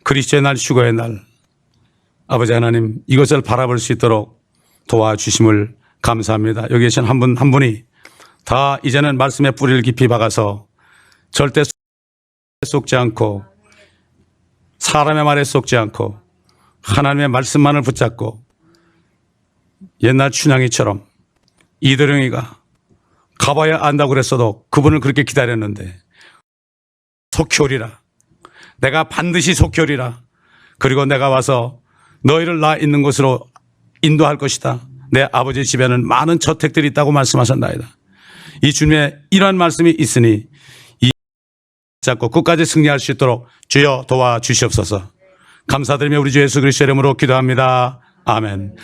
Speaker 1: 그리스도의 날, 휴거의 날, 아버지 하나님 이것을 바라볼 수 있도록 도와주심을 감사합니다. 여기 계신 한 분 한 분이 다 이제는 말씀의 뿌리를 깊이 박아서 절대 속지 않고 사람의 말에 속지 않고 하나님의 말씀만을 붙잡고 옛날 춘향이처럼 이도령이가 가봐야 안다고 그랬어도 그분을 그렇게 기다렸는데 속히 오리라. 내가 반드시 속히 오리라. 그리고 내가 와서 너희를 나 있는 곳으로 인도할 것이다. 내 아버지 집에는 많은 저택들이 있다고 말씀하셨나이다. 이 주님의 이러한 말씀이 있으니 이 잡고 끝까지 승리할 수 있도록 주여 도와주시옵소서. 감사드리며 우리 주 예수 그리스도의 이름으로 기도합니다. 아멘.